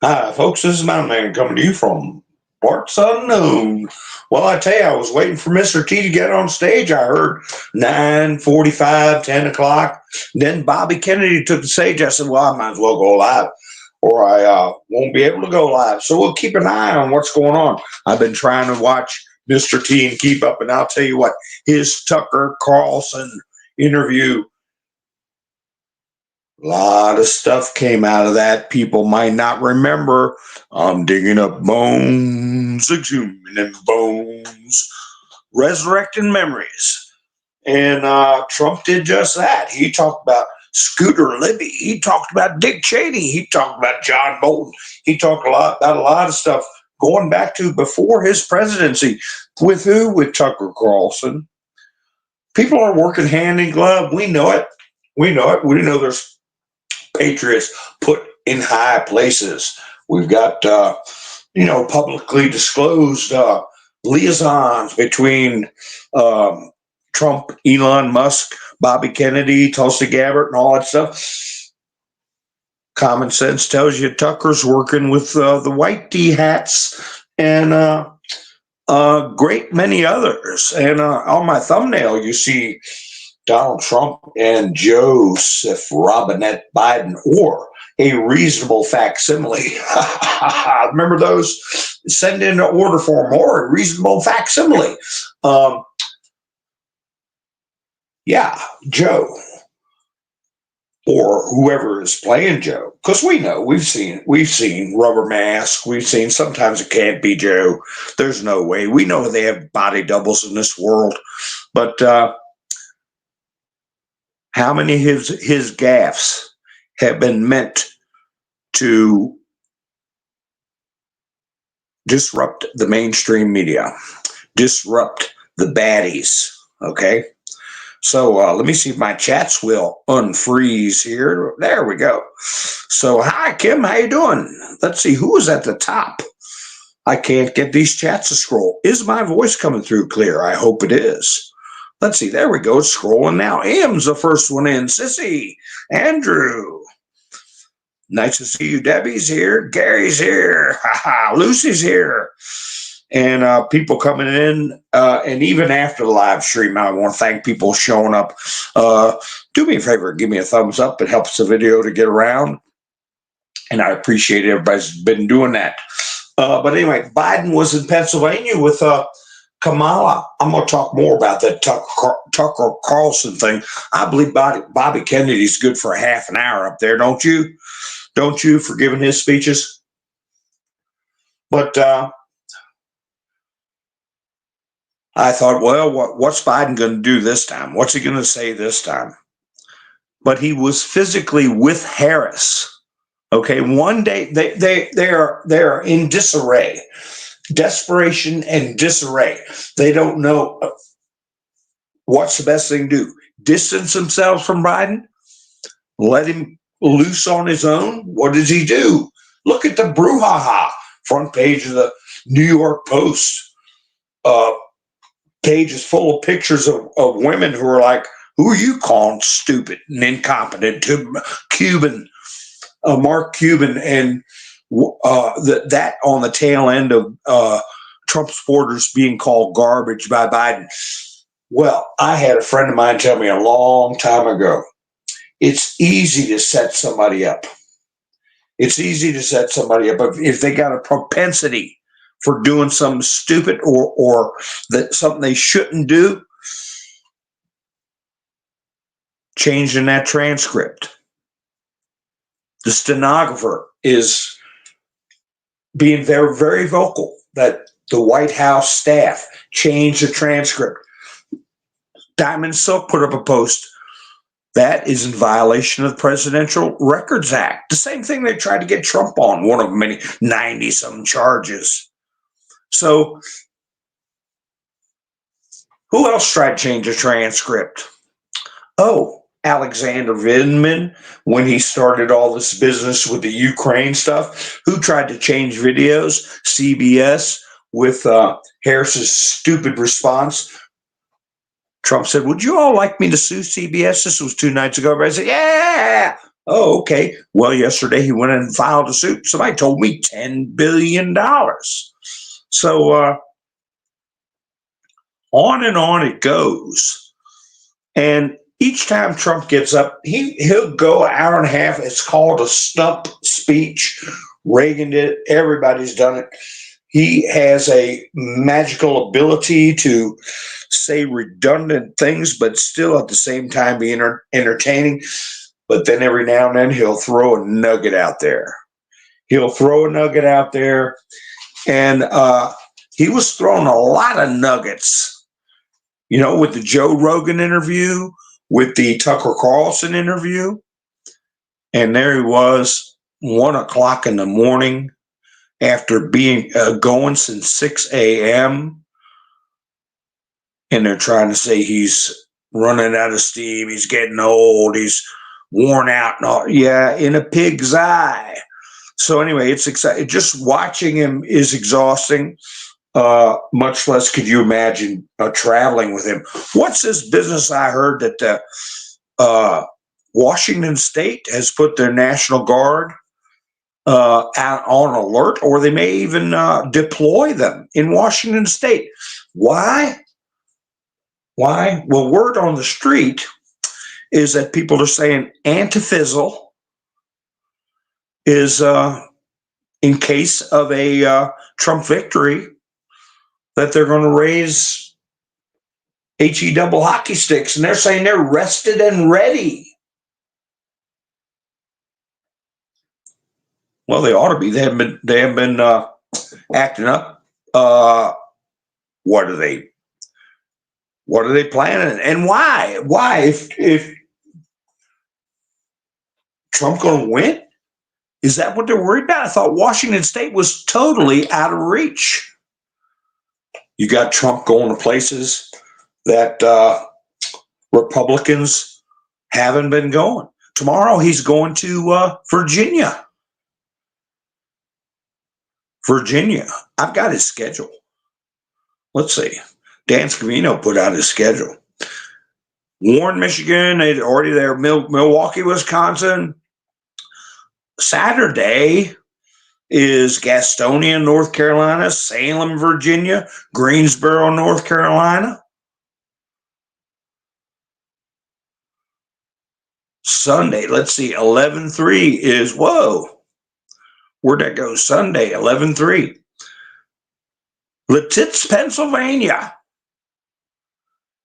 Hi, folks. This is Mountain Man coming to you from parts unknown. Well, I tell you, I was waiting for Mr. T to get on stage. I heard 9:45, 10 o'clock. Then Bobby Kennedy took the stage. I said, well, I might as well go live or I won't be able to go live. So we'll keep an eye on what's going on. I've been trying to watch Mr. T and keep up, and I'll tell you what, his Tucker Carlson interview, a lot of stuff came out of that. People might not remember. I'm digging up bones, exhuming them bones, resurrecting memories. And Trump did just that. He talked about Scooter Libby. He talked about Dick Cheney. He talked about John Bolton. He talked about a lot of stuff going back to before his presidency. With who? With Tucker Carlson. People are working hand in glove. We know it. We know it. We know there's patriots put in high places. We've got, publicly disclosed liaisons between Trump, Elon Musk, Bobby Kennedy, Tulsi Gabbard, and all that stuff. Common sense tells you Tucker's working with the white D hats and a great many others. And on my thumbnail, you see Donald Trump and Joseph Robinette Biden, or a reasonable facsimile. Remember those? Send in an order form or a reasonable facsimile. Joe, or whoever is playing Joe, because we know we've seen Rubber Mask. We've seen sometimes it can't be Joe. There's no way. We know they have body doubles in this world, but. How many of his gaffes have been meant to disrupt the mainstream media, disrupt the baddies? Okay, so let me see if my chats will unfreeze here. There we go. So hi Kim, how you doing? Let's see who is at the top. I can't get these chats to scroll. Is my voice coming through clear? I hope it is. Let's see. There we go. It's scrolling now. M's the first one in. Sissy, Andrew. Nice to see you. Debbie's here. Gary's here. Lucy's here. And people coming in. And even after the live stream, I want to thank people showing up. Do me a favor. Give me a thumbs up. It helps the video to get around. And I appreciate everybody's been doing that. But anyway, Biden was in Pennsylvania with Kamala. I'm going to talk more about that Tucker Carlson thing. I believe Bobby Kennedy's good for a half an hour up there, don't you? Don't you, for giving his speeches? But I thought, well, what's Biden going to do this time? What's he going to say this time? But he was physically with Harris. Okay, one day they are in disarray. Desperation and disarray. They don't know what's the best thing to do. Distance themselves from Biden? Let him loose on his own? What does he do? Look at the brouhaha. Front page of the New York Post. Page is full of pictures of women who are like, who are you calling stupid and incompetent? To Cuban, Mark Cuban, and that on the tail end of Trump supporters being called garbage by Biden. Well, I had a friend of mine tell me a long time ago, it's easy to set somebody up. It's easy to set somebody up if they got a propensity for doing something stupid or that something they shouldn't do. Changing that transcript. The stenographer is being very, very vocal that the White House staff changed the transcript. Diamond Silk put up a post. That is in violation of the Presidential Records Act. The same thing they tried to get Trump on, one of many 90-some charges. So who else tried to change the transcript? Oh, Alexander Vindman, when he started all this business with the Ukraine stuff, who tried to change videos? CBS, with Harris's stupid response. Trump said, would you all like me to sue CBS? This was 2 nights ago. Everybody said, yeah. Oh, okay. Well, yesterday he went in and filed a suit. Somebody told me $10 billion. So on and on it goes. And each time Trump gets up, he'll go an hour and a half. It's called a stump speech. Reagan did it. Everybody's done it. He has a magical ability to say redundant things, but still at the same time be entertaining. But then every now and then he'll throw a nugget out there. And he was throwing a lot of nuggets, with the Joe Rogan interview, with the Tucker Carlson interview. And there he was, 1 o'clock in the morning, after being going since 6 a.m. And they're trying to say he's running out of steam, he's getting old, he's worn out, and all. Yeah, in a pig's eye. So anyway, it's exciting. Just watching him is exhausting. Much less could you imagine traveling with him. What's this business I heard that Washington State has put their National Guard out on alert, or they may even deploy them in Washington State? Why? Well, word on the street is that people are saying antifizzle is in case of a Trump victory, that they're going to raise HE double hockey sticks, and they're saying they're rested and ready. Well, they ought to be. They have been acting up. What are they planning, and why? If Trump going to win? Is that what they're worried about? I thought Washington State was totally out of reach. You got Trump going to places that Republicans haven't been going. Tomorrow he's going to Virginia. I've got his schedule. Let's see. Dan Scavino put out his schedule. Warren, Michigan, they're already there. Milwaukee, Wisconsin. Saturday is Gastonia, North Carolina, Salem, Virginia, Greensboro, North Carolina. Sunday, let's see, 11-3 is, whoa, where'd that go? Sunday, 11-3. Lititz, Pennsylvania.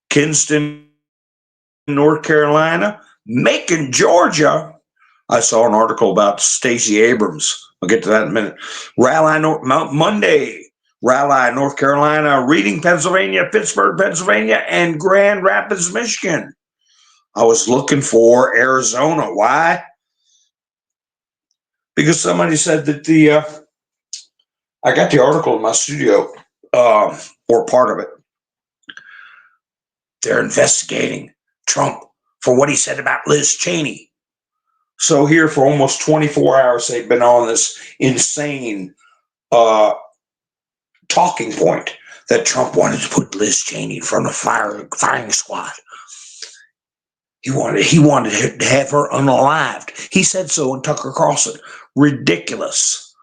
Kinston, North Carolina. Macon, Georgia. I saw an article about Stacey Abrams. I'll get to that in a minute. Monday, Raleigh, North Carolina. Reading, Pennsylvania. Pittsburgh, Pennsylvania. And Grand Rapids, Michigan. I was looking for Arizona. Why? Because somebody said that I got the article in my studio, or part of it. They're investigating Trump for what he said about Liz Cheney. So here for almost 24 hours, they've been on this insane talking point that Trump wanted to put Liz Cheney in front of firing squad. He wanted to have her unalived. He said so in Tucker Carlson. Ridiculous.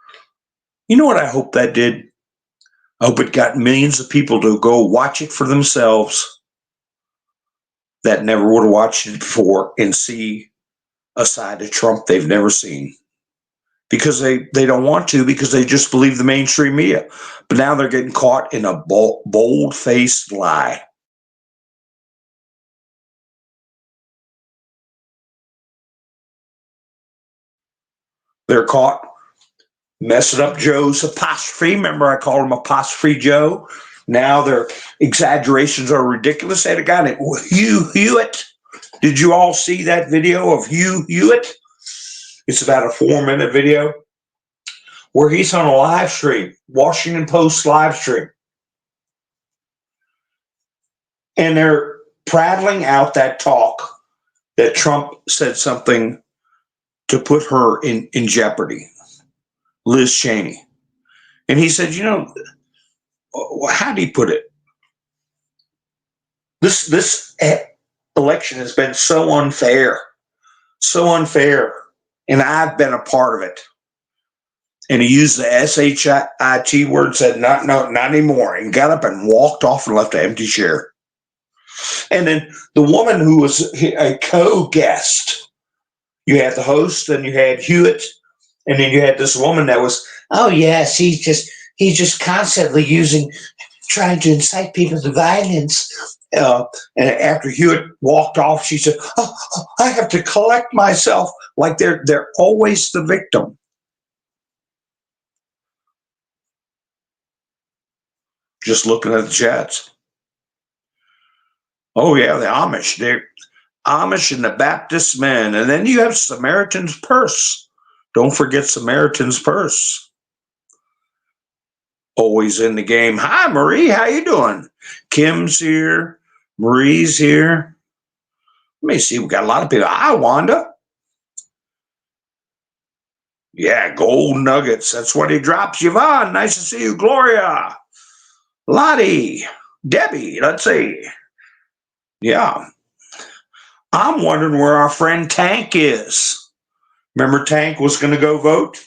You know what I hope that did? I hope it got millions of people to go watch it for themselves that never would have watched it before, and see a side of Trump they've never seen. Because they don't want to, because they just believe the mainstream media. But now they're getting caught in a bold-faced lie. They're caught messing up Joe's apostrophe. Remember, I called him Apostrophe Joe. Now their exaggerations are ridiculous. They had a guy named Hugh Hewitt. Did you all see that video of Hugh Hewitt? It's about a 4-minute video where he's on a live stream, Washington Post live stream. And they're prattling out that talk that Trump said something to put her in jeopardy, Liz Cheney. And he said, how do you put it? This election has been so unfair. So unfair. and I've been a part of it. And he used the S-H-I-T word, said, no, not anymore, and got up and walked off and left an empty chair. And then the woman who was a co-guest, you had the host, and you had Hewitt, and then you had this woman that was, oh yes, he's just constantly trying to incite people to violence. And after Hewitt walked off, she said, oh, I have to collect myself. Like they're always the victim. Just looking at the chats. Oh yeah, the Amish. They're Amish and the Baptist men. And then you have Samaritan's Purse. Don't forget Samaritan's Purse. Always in the game. Hi, Marie. How you doing? Kim's here. Marie's here. Let me see. We got a lot of people. Hi, Wanda. Yeah, gold nuggets. That's what he drops. Yvonne, nice to see you. Gloria. Lottie. Debbie. Let's see. Yeah. I'm wondering where our friend Tank is. Remember Tank was going to go vote?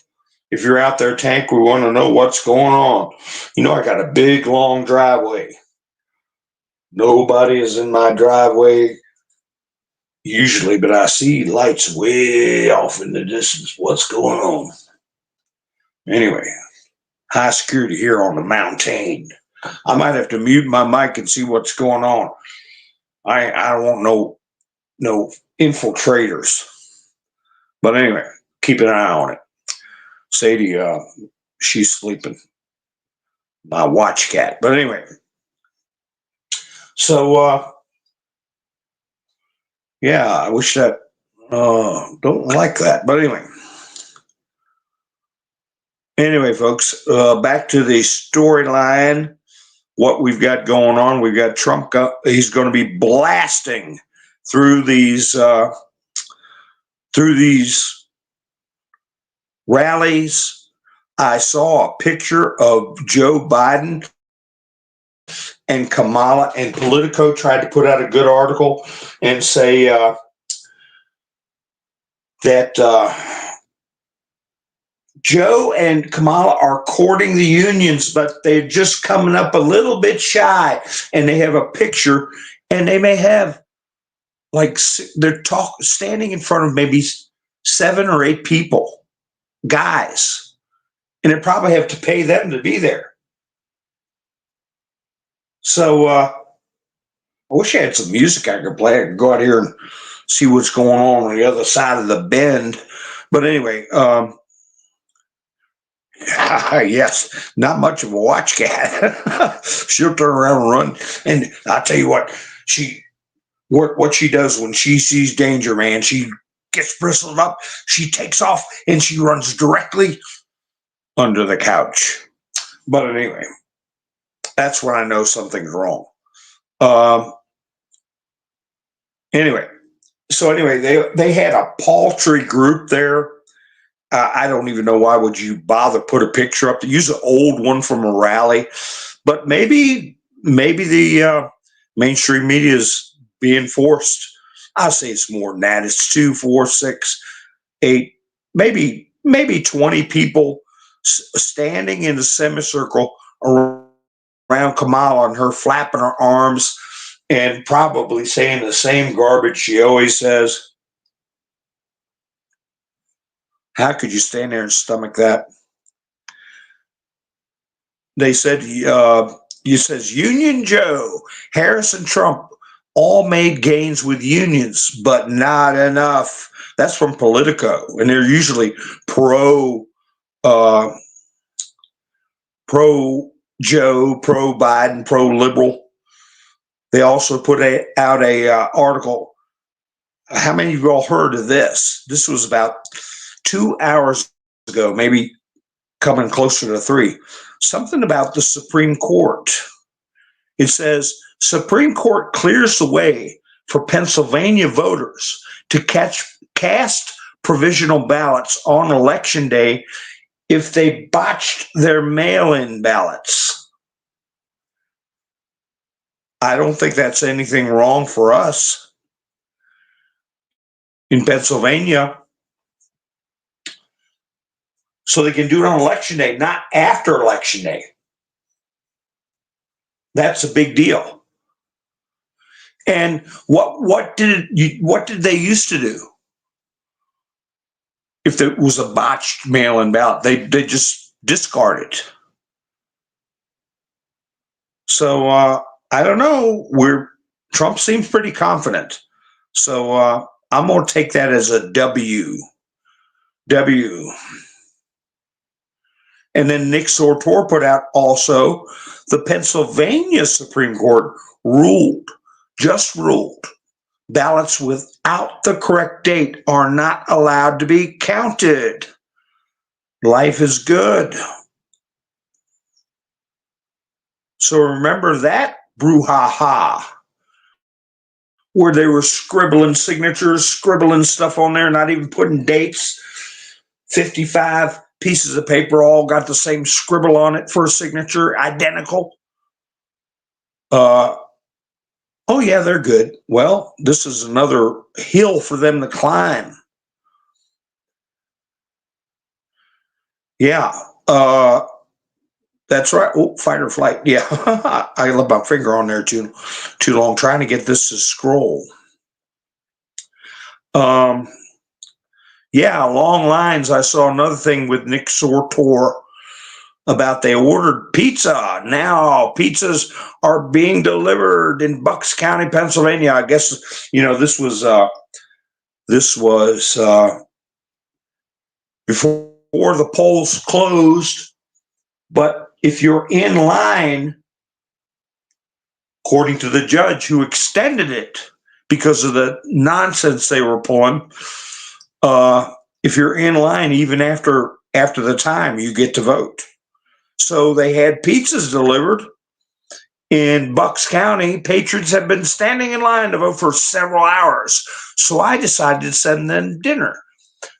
If you're out there, Tank, we want to know what's going on. You know, I got a big, long driveway. Nobody is in my driveway usually, but I see lights way off in the distance. What's going on? Anyway, high security here on the mountain. I might have to mute my mic and see what's going on. I don't want no infiltrators. But anyway, keep an eye on it. Sadie, she's sleeping. My watch cat. But anyway, so yeah, I wish that don't like that. But anyway, folks, back to the storyline. What we've got going on, we've got Trump. He's going to be blasting through these rallies. I saw a picture of Joe Biden and Kamala, and Politico tried to put out a good article and say that Joe and Kamala are courting the unions, but they're just coming up a little bit shy. And they have a picture, and they may have they're standing in front of maybe 7 or 8 people, guys, and they probably have to pay them to be there. So I wish I had some music I could play. I could go out here and see what's going on the other side of the bend. But anyway, yes, not much of a watch cat. She'll turn around and run. And I'll tell you what she does when she sees danger, man, she gets bristled up, she takes off, and she runs directly under the couch. But anyway, that's when I know something's wrong. Anyway, they had a paltry group there. I don't even know why would you bother put a picture up. To use an old one from a rally, but maybe the mainstream media is being forced. I'll say it's more than that. It's 2, 4, 6, 8, maybe 20 people standing in a semicircle around Kamala and her flapping her arms and probably saying the same garbage she always says. How could you stand there and stomach that? They said, says Union Joe, Harris and Trump all made gains with unions, but not enough. That's from Politico, and they're usually pro Joe, pro Biden, pro liberal. They also put out a article. How many of you all heard of this? This was about 2 hours ago, maybe coming closer to 3. Something about the Supreme Court. It says, Supreme Court clears the way for Pennsylvania voters to cast provisional ballots on Election Day if they botched their mail-in ballots. I don't think that's anything wrong for us. In Pennsylvania, so they can do it on election day, not after election day. That's a big deal. And what did they used to do? If there was a botched mail-in ballot, they just discard it. So I don't know. Trump seems pretty confident. So I'm going to take that as a W. And then Nick Sortor put out also the Pennsylvania Supreme Court just ruled, ballots without the correct date are not allowed to be counted. Life is good. So remember that brouhaha, where they were scribbling signatures, scribbling stuff on there, not even putting dates. 55 pieces of paper all got the same scribble on it for a signature, identical. Oh yeah, they're good. Well, this is another hill for them to climb. Yeah, that's right. Oh, fight or flight. Yeah, I left my finger on there too long, trying to get this to scroll. Yeah, along lines, I saw another thing with Nick Sortor about they ordered pizza. Now pizzas are being delivered in Bucks County, Pennsylvania. I guess, this was before the polls closed. But if you're in line, according to the judge who extended it because of the nonsense they were pulling, if you're in line, even after the time, you get to vote. So they had pizzas delivered in Bucks County. Patriots have been standing in line to vote for several hours. So I decided to send them dinner.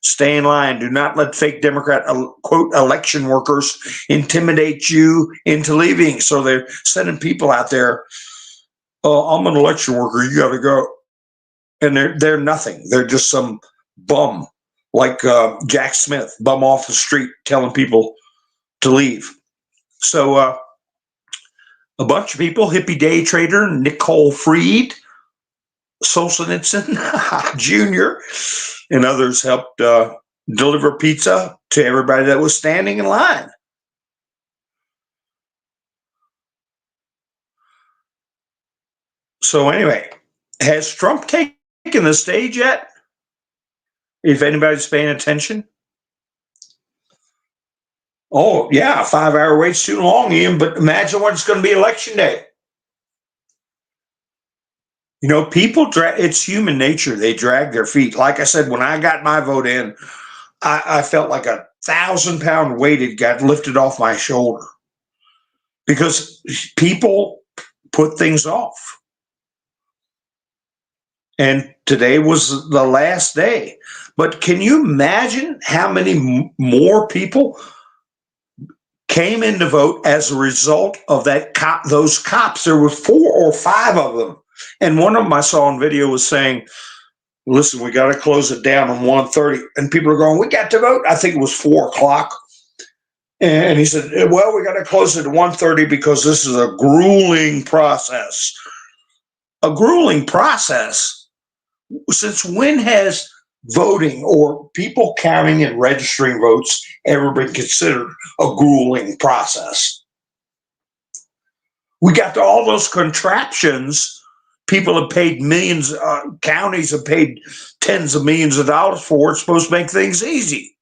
Stay in line. Do not let fake Democrat, quote, election workers intimidate you into leaving. So they're sending people out there. I'm an election worker. You got to go. And they're nothing. They're just some bum like Jack Smith, bum off the street, telling people to leave. So a bunch of people, hippie day trader Nicole Freed, Solzhenitsyn Jr., and others helped deliver pizza to everybody that was standing in line. So anyway, has Trump taken the stage yet? If anybody's paying attention. Oh, yeah, 5-hour wait's too long, Ian, but imagine what it's going to be election day. People it's human nature. They drag their feet. Like I said, when I got my vote in, I felt like 1,000-pound weight got lifted off my shoulder because people put things off. And today was the last day. But can you imagine how many more people came in to vote as a result of those cops? There were 4 or 5 of them. And one of them I saw on video was saying, listen, we got to close it down on 1:30. And people are going, we got to vote. I think it was 4 o'clock. And he said, well, we got to close it at 1:30 because this is a grueling process. A grueling process? Since when has voting or people counting and registering votes ever been considered a grueling process? We got to all those contraptions. People have paid millions, counties have paid tens of millions of dollars for. It's supposed to make things easy.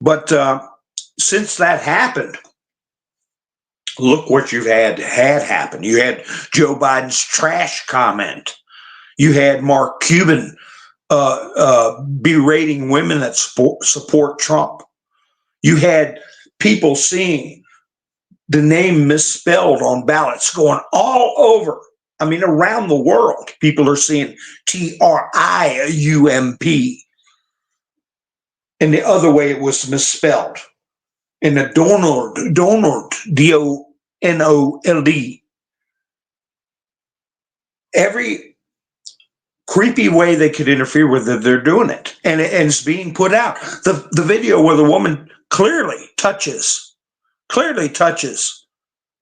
But since that happened, look what you've had happen. You had Joe Biden's trash comment. You had Mark Cuban berating women that support Trump. You had people seeing the name misspelled on ballots going all over. I mean, around the world, people are seeing TRIUMP. And the other way it was misspelled. And the Donald, DONOLD. Every creepy way they could interfere with it, they're doing it. And it's being put out. The video where the woman clearly touches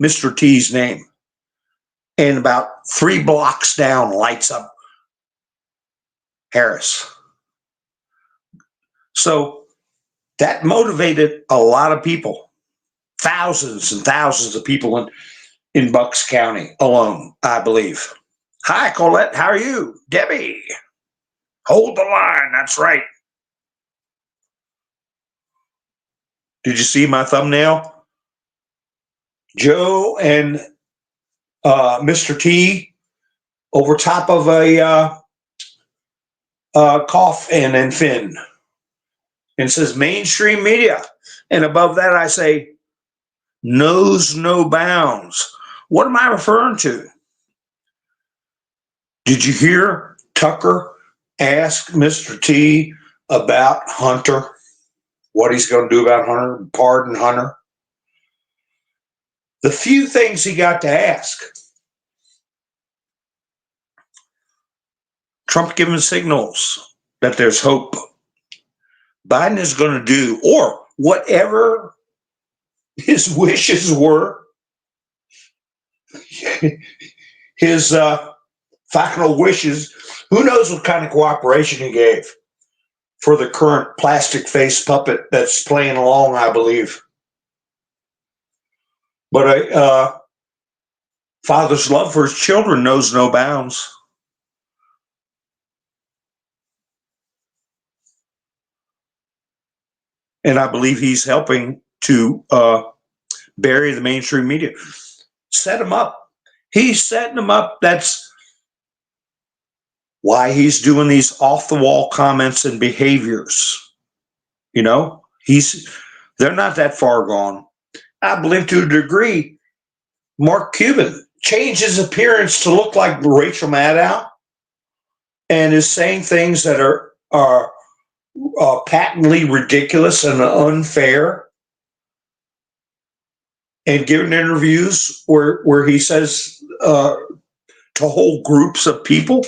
Mr. T's name, and about 3 blocks down lights up Harris. So that motivated a lot of people, thousands and thousands of people in Bucks County alone, I believe. Hi, Colette. How are you? Debbie. Hold the line. That's right. Did you see my thumbnail? Joe and Mr. T over top of a coffin and fin. And it says mainstream media. And above that, I say, knows no bounds. What am I referring to? Did you hear Tucker ask Mr. T about Hunter? What he's going to do about Hunter? Pardon Hunter? The few things he got to ask. Trump giving signals that there's hope. Biden is going to do, or whatever his wishes were, his final wishes, who knows what kind of cooperation he gave for the current plastic face puppet that's playing along, I believe. But a father's love for his children knows no bounds. And I believe he's helping to bury the mainstream media. Set him up. He's setting them up. That's why he's doing these off-the-wall comments and behaviors. You know, they're not that far gone. I believe to a degree, Mark Cuban changed his appearance to look like Rachel Maddow and is saying things that are patently ridiculous and unfair, and giving interviews where he says to whole groups of people,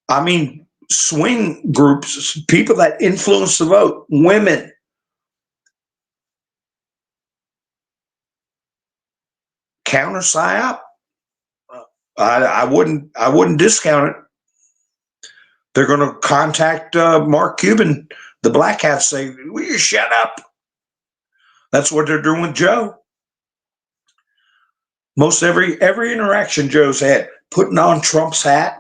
I mean, swing groups, people that influence the vote, women. Counter psyop? I wouldn't discount it. They're going to contact Mark Cuban, the black hat, say, "Will you shut up?" That's what they're doing with Joe. Most every interaction Joe's had, putting on Trump's hat,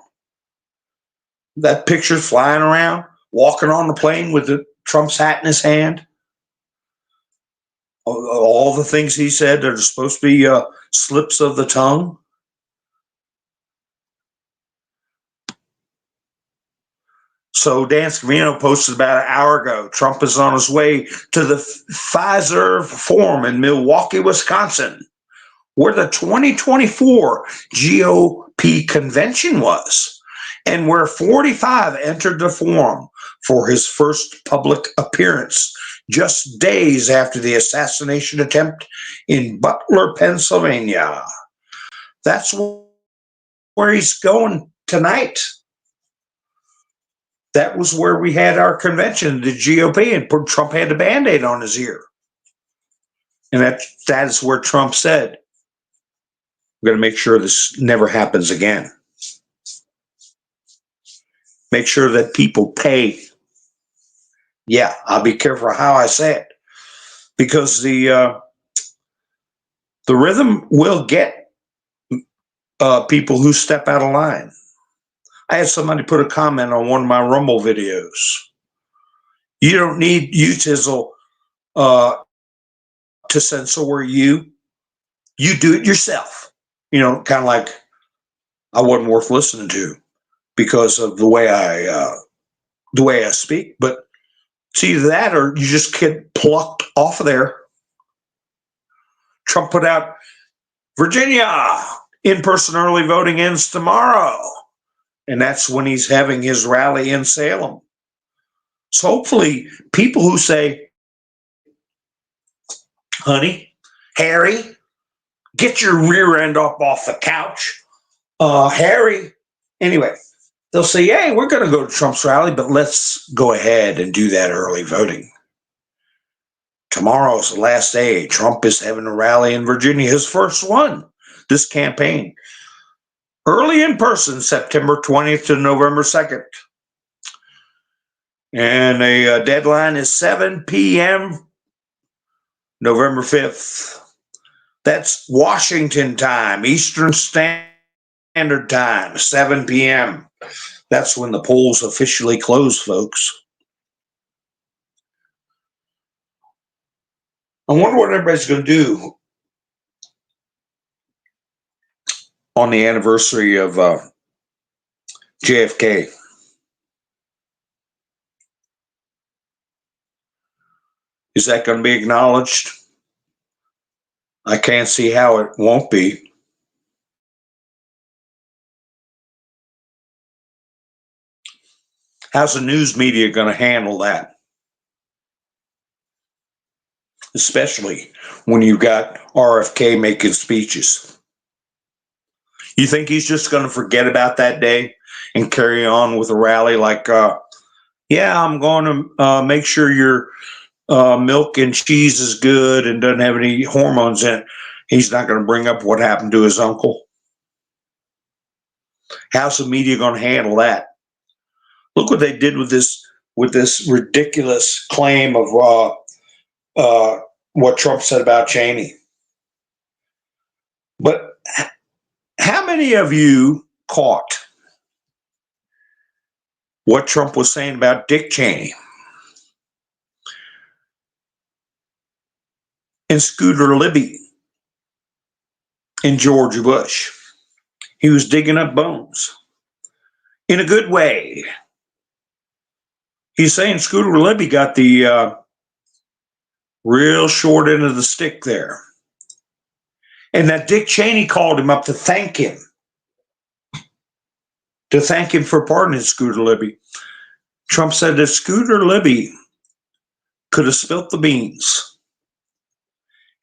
that picture flying around, walking on the plane with the Trump's hat in his hand. All the things he said that are supposed to be slips of the tongue. So Dan Scavino posted about an hour ago, Trump is on his way to the Pfizer Forum in Milwaukee, Wisconsin, where the 2024 GOP convention was, and where 45 entered the forum for his first public appearance just days after the assassination attempt in Butler, Pennsylvania. That's where he's going tonight. That was where we had our convention, the GOP, and Trump had the Band-Aid on his ear. And that is where Trump said, we're going to make sure this never happens again. Make sure that people pay. Yeah, I'll be careful how I say it, because the rhythm will get people who step out of line. I had somebody put a comment on one of my Rumble videos. You don't need Utizzle to censor you. You do it yourself. You know, kind of like I wasn't worth listening to because of the way I speak. But it's either that or you just get plucked off of there. Trump put out, Virginia, in-person early voting ends tomorrow. And that's when he's having his rally in Salem. So hopefully people who say, honey, Harry, get your rear end up off the couch. Harry, anyway, They'll say, hey, we're going to go to Trump's rally, but let's go ahead and do that early voting. Tomorrow's the last day. Trump is having a rally in Virginia, his first one this campaign. Early in person, September 20th to November 2nd. And a deadline is 7 p.m. November 5th. That's Washington time, Eastern Standard Time, 7 p.m. That's when the polls officially close, folks. I wonder what everybody's going to do on the anniversary of JFK. Is that going to be acknowledged? I can't see how it won't be. How's the news media going to handle that? Especially when you've got RFK making speeches. You think he's just going to forget about that day and carry on with a rally like, yeah, I'm going to make sure your milk and cheese is good and doesn't have any hormones in it. He's not going to bring up what happened to his uncle. How's the media going to handle that? Look what they did with this ridiculous claim of what Trump said about Cheney. But how many of you caught what Trump was saying about Dick Cheney and Scooter Libby and George Bush? He was digging up bones in a good way. He's saying Scooter Libby got the real short end of the stick there. And that Dick Cheney called him up to thank him for pardoning Scooter Libby. Trump said that Scooter Libby could have spilt the beans.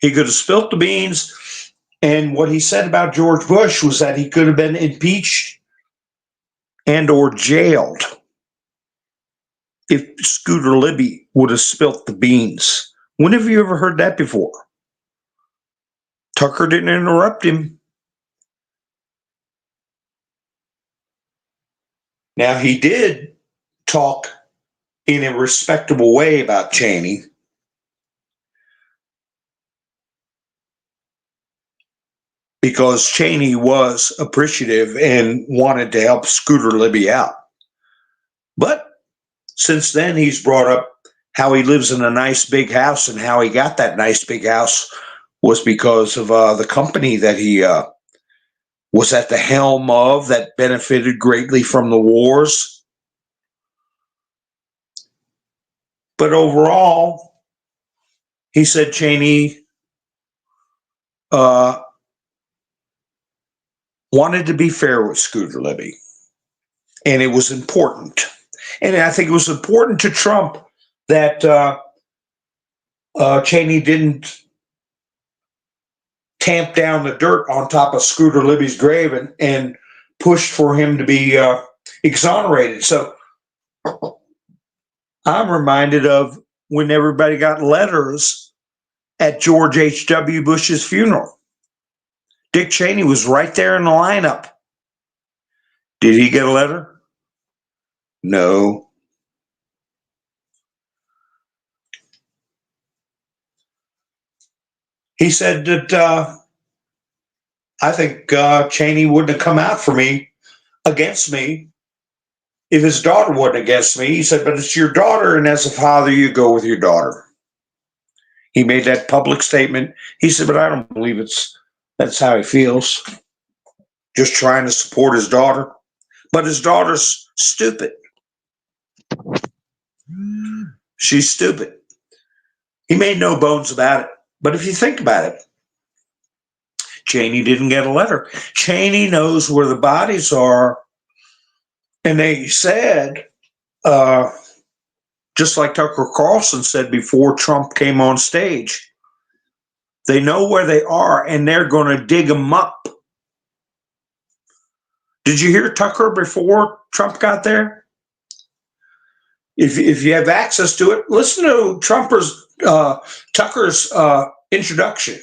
He could have spilt the beans. And what he said about George Bush was that he could have been impeached and or jailed if Scooter Libby would have spilt the beans. When have you ever heard that before? Tucker didn't interrupt him. Now, he did talk in a respectable way about Cheney. Because Cheney was appreciative and wanted to help Scooter Libby out. But since then, he's brought up how he lives in a nice big house, and how he got that nice big house was because of the company that he was at the helm of that benefited greatly from the wars. But overall, he said Cheney wanted to be fair with Scooter Libby, and it was important. And I think it was important to Trump that Cheney didn't tamp down the dirt on top of Scooter Libby's grave and pushed for him to be exonerated. So I'm reminded of when everybody got letters at George H.W. Bush's funeral. Dick Cheney was right there in the lineup. Did he get a letter? No. He said that I think Cheney wouldn't have come out for me, against me, if his daughter wasn't against me. He said, but it's your daughter, and as a father, you go with your daughter. He made that public statement. He said, but I don't believe that's how he feels. Just trying to support his daughter. But his daughter's stupid. She's stupid. He made no bones about it. But if you think about it, Cheney didn't get a letter. Cheney knows where the bodies are. And they said, just like Tucker Carlson said before Trump came on stage, they know where they are and they're going to dig them up. Did you hear Tucker before Trump got there? If you have access to it, listen to Tucker's introduction.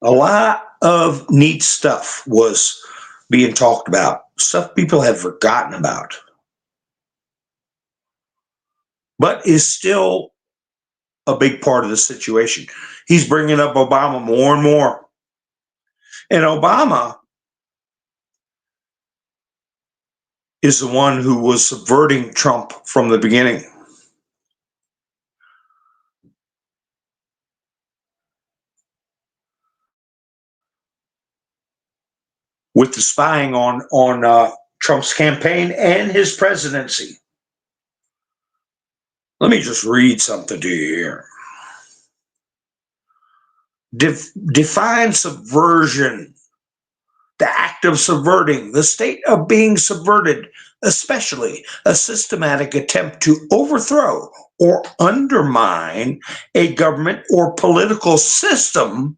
A lot of neat stuff was being talked about, stuff people have forgotten about, but is still a big part of the situation. He's bringing up Obama more and more. And Obama is the one who was subverting Trump from the beginning. With the spying on Trump's campaign and his presidency. Let me just read something to you here. Define subversion, the act of subverting, the state of being subverted, especially a systematic attempt to overthrow or undermine a government or political system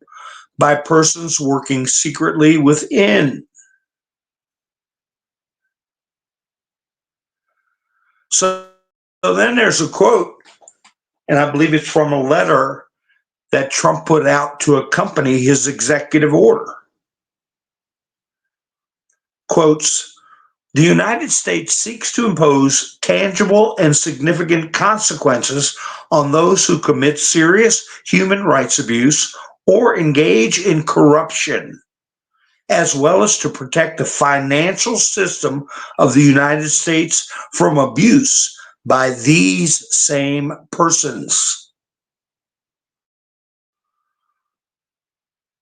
by persons working secretly within. So then there's a quote, and I believe it's from a letter that Trump put out to accompany his executive order. Quotes, "The United States seeks to impose tangible and significant consequences on those who commit serious human rights abuse or engage in corruption, as well as to protect the financial system of the United States from abuse by these same persons."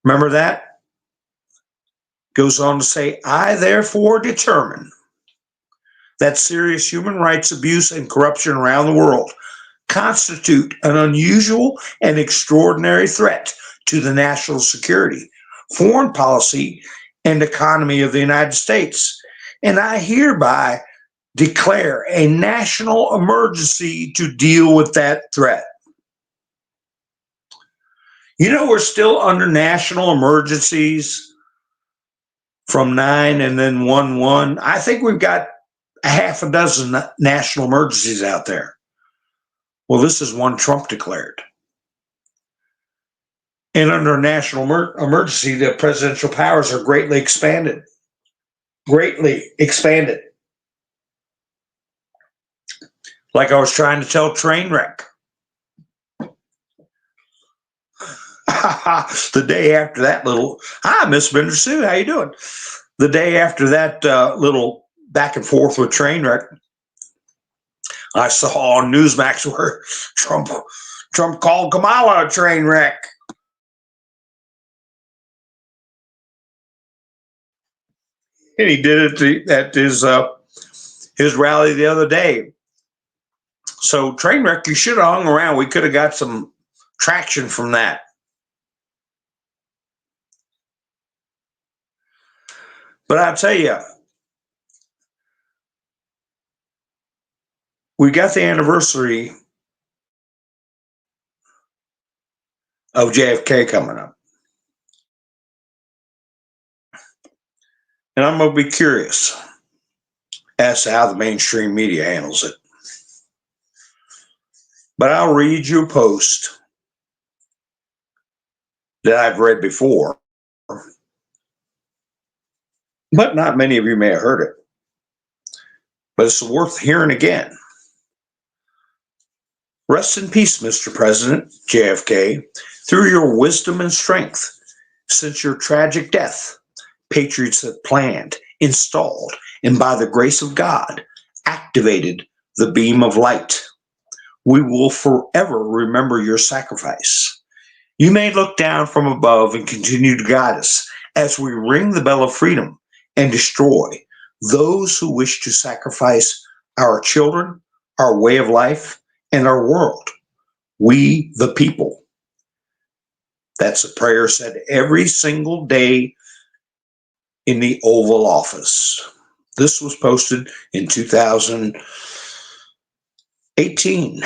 Remember that? Goes on to say, "I therefore determine that serious human rights abuse and corruption around the world constitute an unusual and extraordinary threat to the national security, foreign policy, and economy of the United States. And I hereby declare a national emergency to deal with that threat." You know, we're still under national emergencies from 9 and then 1/1. I think we've got a half a dozen national emergencies out there. Well, this is one Trump declared. And under a national emergency, the presidential powers are greatly expanded. Greatly expanded. Like I was trying to tell Trainwreck. The day after that little, "Hi, Miss Bender Sue, how you doing?" The day after that little back and forth with Trainwreck, I saw on Newsmax where Trump called Kamala a train wreck. And he did it at his rally the other day. So Trainwreck, you should have hung around. We could have got some traction from that. But I'll tell you, we got the anniversary of JFK coming up. And I'm going to be curious as to how the mainstream media handles it. But I'll read you a post that I've read before, but not many of you may have heard it. But it's worth hearing again. "Rest in peace, Mr. President JFK. Through your wisdom and strength, since your tragic death, patriots have planned, installed, and by the grace of God, activated the beam of light. We will forever remember your sacrifice. You may look down from above and continue to guide us as we ring the bell of freedom and destroy those who wish to sacrifice our children, our way of life, and our world. We, the people." That's a prayer said every single day in the Oval Office. This was posted in 2018.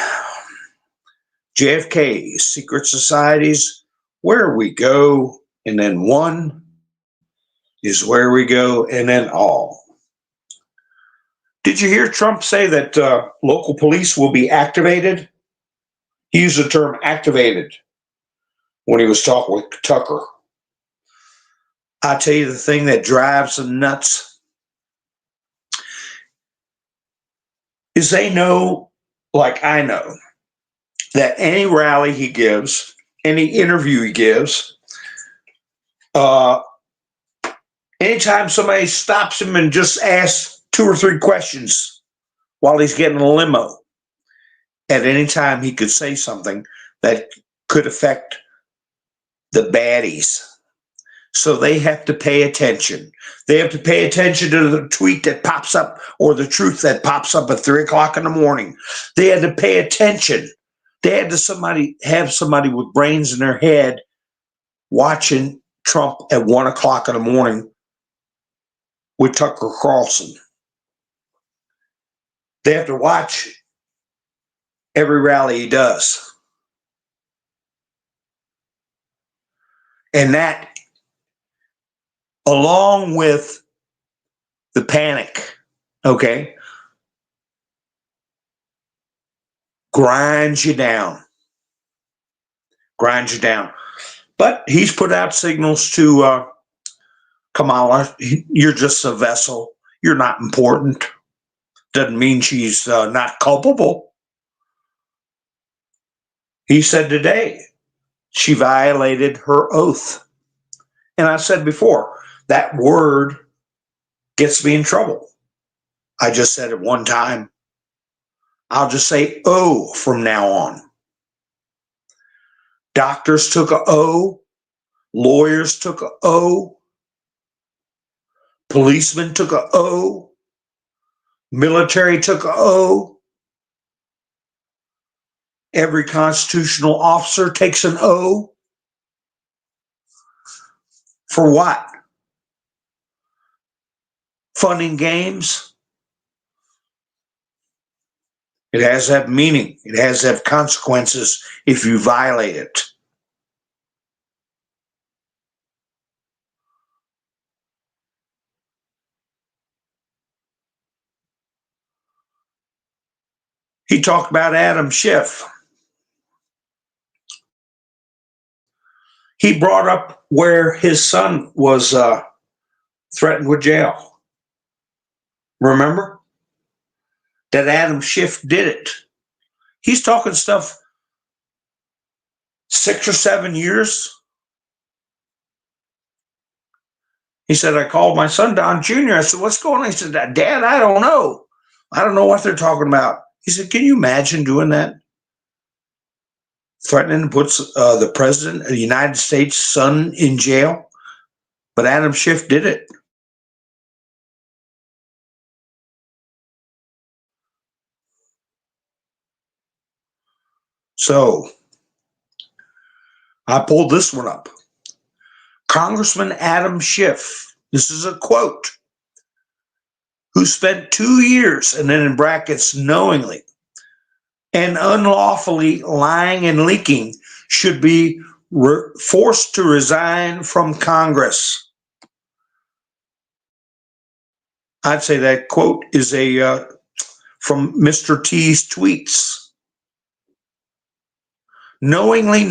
JFK, secret societies, where we go, and then 1, is where we go, and then all. Did you hear Trump say that local police will be activated? He used the term activated when he was talking with Tucker. I tell you the thing that drives them nuts is they know, like I know, that any rally he gives, any interview he gives, anytime somebody stops him and just asks 2 or 3 questions while he's getting a limo, at any time he could say something that could affect the baddies. So they have to pay attention. They have to pay attention to the tweet that pops up or the truth that pops up at 3 o'clock in the morning. They had to pay attention. They had to have somebody with brains in their head watching Trump at 1 o'clock in the morning with Tucker Carlson. They have to watch every rally he does. And that, along with the panic, okay, grinds you down. Grinds you down. But he's put out signals to Kamala, you're just a vessel. You're not important. Doesn't mean she's not culpable. He said today she violated her oath. And I said before, that word gets me in trouble. I just said it one time. I'll just say O from now on. Doctors took a O. Lawyers took a O. Policemen took a O. Military took a O. Every constitutional officer takes an O. For what? Fun and games? It has to have meaning. It has to have consequences if you violate it. He talked about Adam Schiff. He brought up where his son was threatened with jail. Remember? That Adam Schiff did it. He's talking stuff 6 or 7 years. He said, I called my son Don Jr. I said, what's going on? He said, Dad, I don't know. I don't know what they're talking about. He said, can you imagine doing that? Threatening to put the president of the United States' son in jail? But Adam Schiff did it. So I pulled this one up. Congressman Adam Schiff, this is a quote, who spent 2 years, and then in brackets, knowingly and unlawfully lying and leaking, should be forced to resign from Congress. I'd say that quote is from Mr. T's tweets. Knowingly.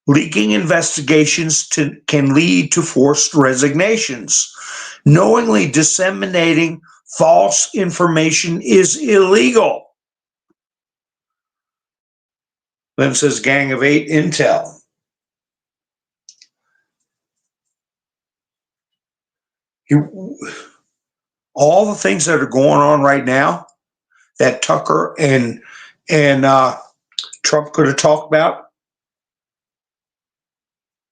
Leaking investigations can lead to forced resignations. Knowingly disseminating false information is illegal. Then it says Gang of 8 Intel. All the things that are going on right now that Tucker and Trump could have talked about,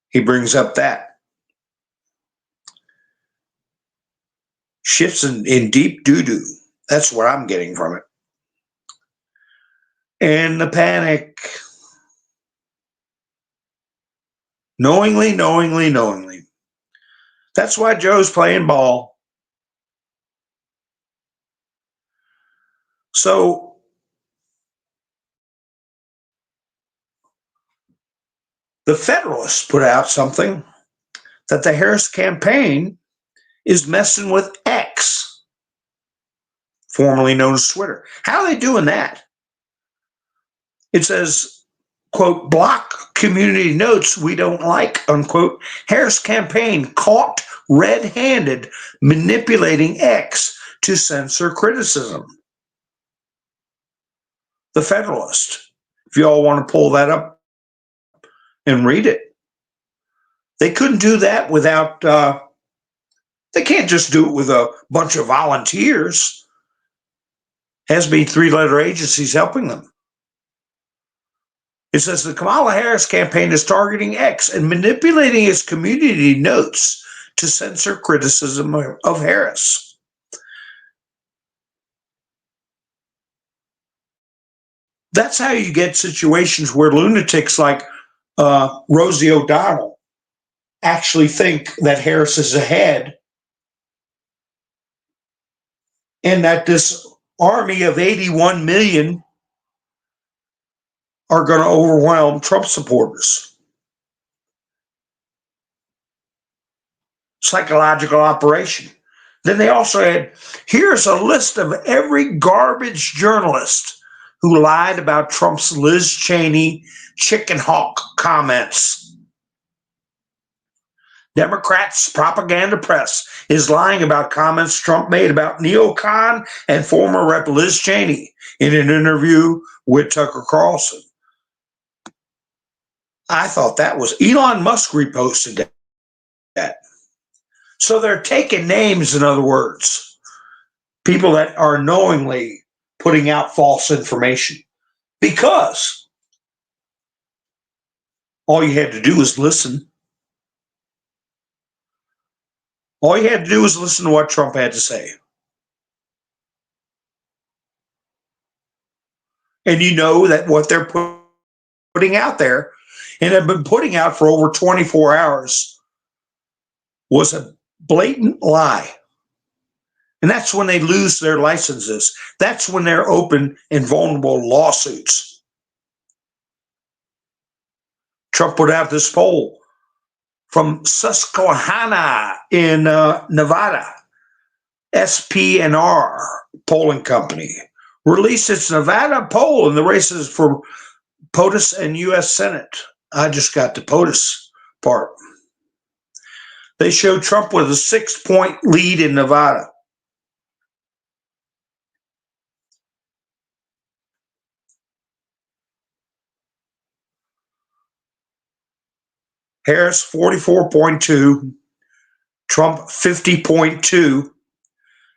he brings up that. Shifts in deep doo-doo. That's what I'm getting from it. And the panic. Knowingly. That's why Joe's playing ball. So the Federalists put out something that the Harris campaign is messing with X, formerly known as Twitter. How are they doing that? It says, quote, block community notes we don't like, unquote. Harris campaign caught red-handed manipulating X to censor criticism. The Federalist. If you all want to pull that up and read it. They couldn't do that without, they can't just do it with a bunch of volunteers. Has to be three-letter agencies helping them. It says the Kamala Harris campaign is targeting X and manipulating its community notes to censor criticism of Harris. That's how you get situations where lunatics like Rosie O'Donnell actually think that Harris is ahead and that this army of 81 million are going to overwhelm Trump supporters. Psychological operation. Then they also had, here's a list of every garbage journalist who lied about Trump's Liz Cheney chicken hawk comments. Democrats' propaganda press is lying about comments Trump made about neocon and former Rep. Liz Cheney in an interview with Tucker Carlson. I thought that was Elon Musk reposted that. So they're taking names, in other words, people that are knowingly putting out false information, because all you had to do was listen. All you had to do was listen to what Trump had to say. And you know that what they're putting out there, and have been putting out for over 24 hours, was a blatant lie. And that's when they lose their licenses. That's when they're open and vulnerable lawsuits. Trump put out this poll from Susquehanna in Nevada. SPNR polling company released its Nevada poll in the races for POTUS and U.S. Senate. I just got the POTUS part. They showed Trump with a 6-point lead in Nevada. Harris 44.2, Trump 50.2,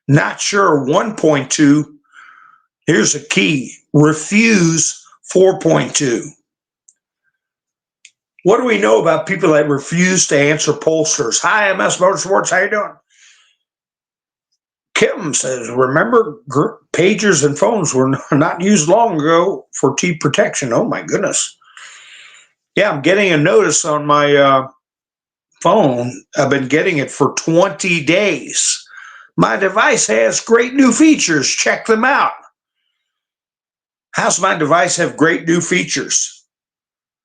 not sure 1.2. Here's a key, refuse 4.2. What do we know about people that refuse to answer pollsters? Hi, MS Motorsports, how you doing? Kim says, remember pagers and phones were not used long ago for T protection. Oh my goodness. Yeah, I'm getting a notice on my phone. I've been getting it for 20 days. My device has great new features. Check them out. How's my device have great new features?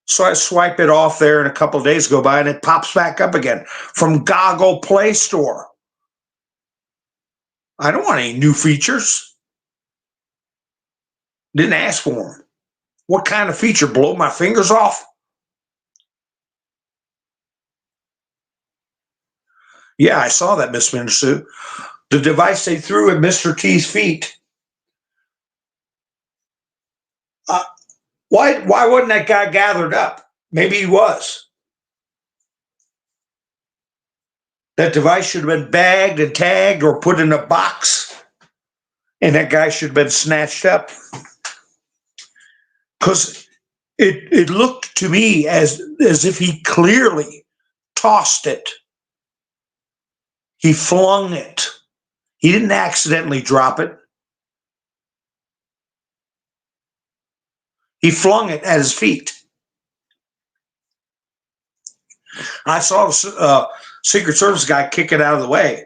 So I swipe it off there and a couple of days go by and it pops back up again from Goggle Play Store. I don't want any new features. Didn't ask for them. What kind of feature? Blow my fingers off? Yeah, I saw that, Miss Minsu. The device they threw at Mr. T's feet. Why wasn't that guy gathered up? Maybe he was. That device should have been bagged and tagged or put in a box, and that guy should have been snatched up. Because it looked to me as if he clearly tossed it. He flung it. He didn't accidentally drop it. He flung it at his feet. I saw a Secret Service guy kick it out of the way.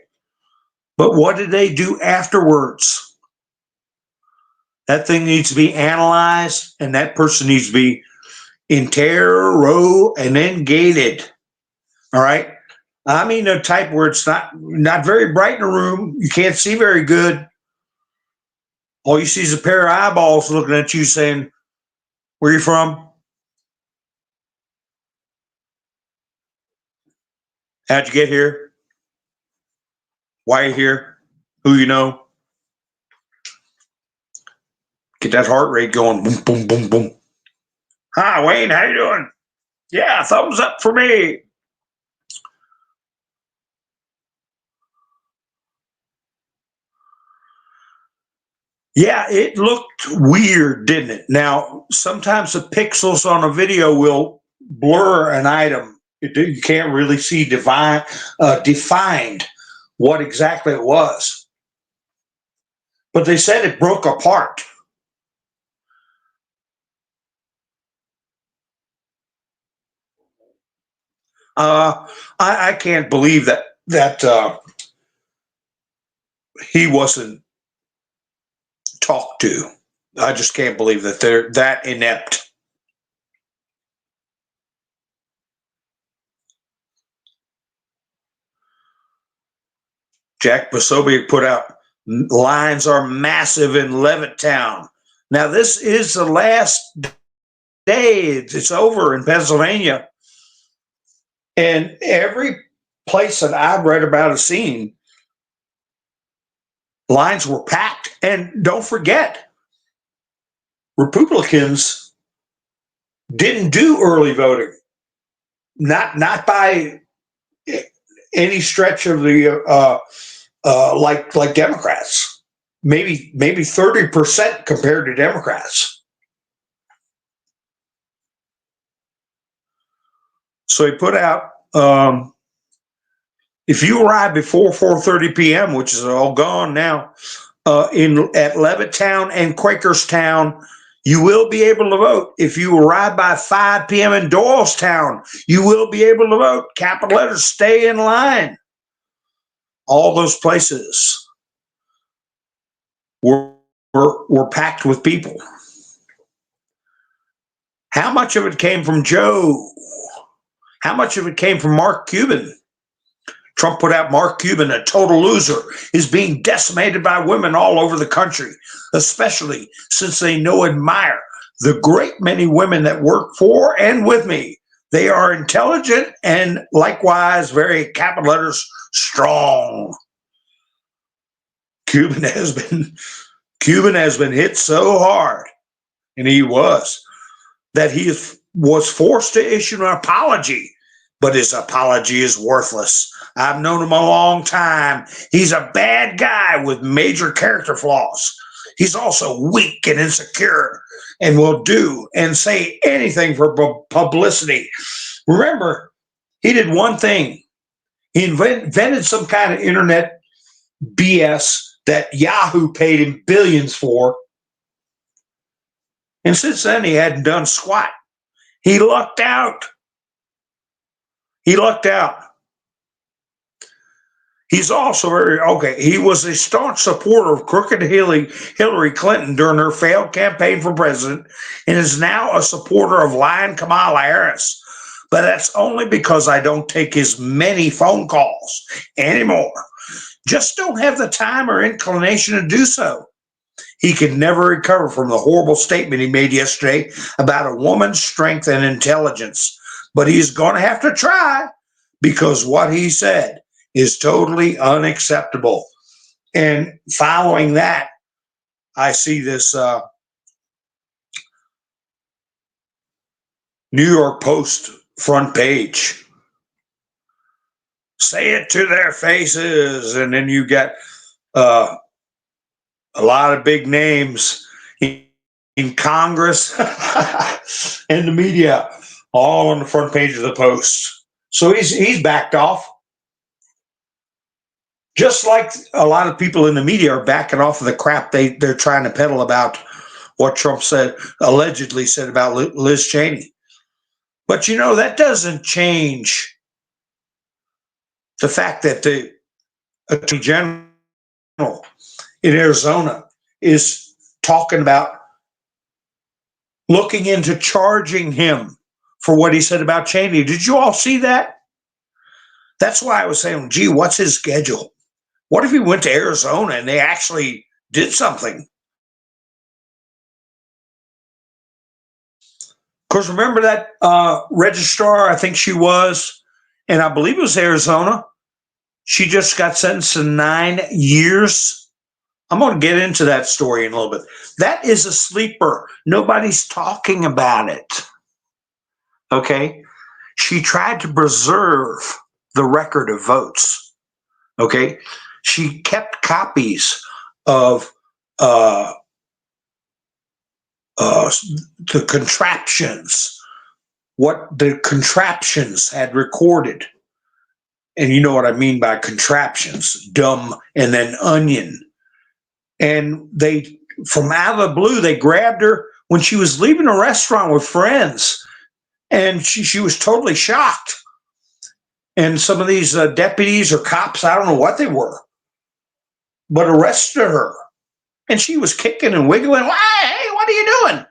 But what did they do afterwards? That thing needs to be analyzed, and that person needs to be interrogated and then gated. All right? I mean, the type where it's not very bright in the room. You can't see very good. All you see is a pair of eyeballs looking at you saying, "Where you from? How'd you get here? Why you here? Who you know?" Get that heart rate going. Boom, boom, boom, boom. Hi, Wayne. How you doing? Yeah, thumbs up for me. Yeah, it looked weird, didn't it? Now, sometimes the pixels on a video will blur an item. You can't really see defined what exactly it was. But they said it broke apart. I can't believe that he wasn't talked to. I just can't believe that they're that inept. Jack Posobiec put out lines are massive in Levittown. Now this is the last day. It's over in Pennsylvania, and every place that I've read about a scene, lines were packed. And don't forget, Republicans didn't do early voting, not by any stretch of the like Democrats. Maybe 30% compared to Democrats. So he put out if you arrive before 4:30 p.m., which is all gone now, at Levittown and Quakerstown, you will be able to vote. If you arrive by 5 p.m. in Doylestown, you will be able to vote. Capital letters, stay in line. All those places were packed with people. How much of it came from Joe? How much of it came from Mark Cuban? Trump put out Mark Cuban, a total loser, is being decimated by women all over the country, especially since they know and admire the great many women that work for and with me. They are intelligent and likewise very capital letters strong. Cuban has been hit so hard, and he was, that he was forced to issue an apology, but his apology is worthless. I've known him a long time. He's a bad guy with major character flaws. He's also weak and insecure and will do and say anything for publicity. Remember, he did one thing. He invented some kind of internet BS that Yahoo paid him billions for. And since then, he hadn't done squat. He lucked out. He lucked out. He's also he was a staunch supporter of crooked Hillary Clinton during her failed campaign for president and is now a supporter of lying Kamala Harris. But that's only because I don't take as many phone calls anymore. Just don't have the time or inclination to do so. He can never recover from the horrible statement he made yesterday about a woman's strength and intelligence. But he's going to have to try, because what he said is totally unacceptable. And following that, I see this New York Post front page. Say it to their faces. And then you get a lot of big names in Congress and the media, all on the front page of the Post. So he's backed off. Just like a lot of people in the media are backing off of the crap they're trying to peddle about what Trump allegedly said about Liz Cheney. But that doesn't change the fact that the Attorney General in Arizona is talking about looking into charging him for what he said about Cheney. Did you all see that? That's why I was saying, gee, what's his schedule? What if he went to Arizona and they actually did something? Of course, remember that registrar, I think she was, and I believe it was Arizona. She just got sentenced to 9 years. I'm going to get into that story in a little bit. That is a sleeper. Nobody's talking about it. Okay. She tried to preserve the record of votes. Okay. She kept copies of the contraptions, what the contraptions had recorded. And you know what I mean by contraptions, dumb and then onion. And they, from out of the blue, they grabbed her when she was leaving a restaurant with friends. And she was totally shocked. And some of these deputies or cops, I don't know what they were, but arrested her. And she was kicking and wiggling. Hey, what are you doing?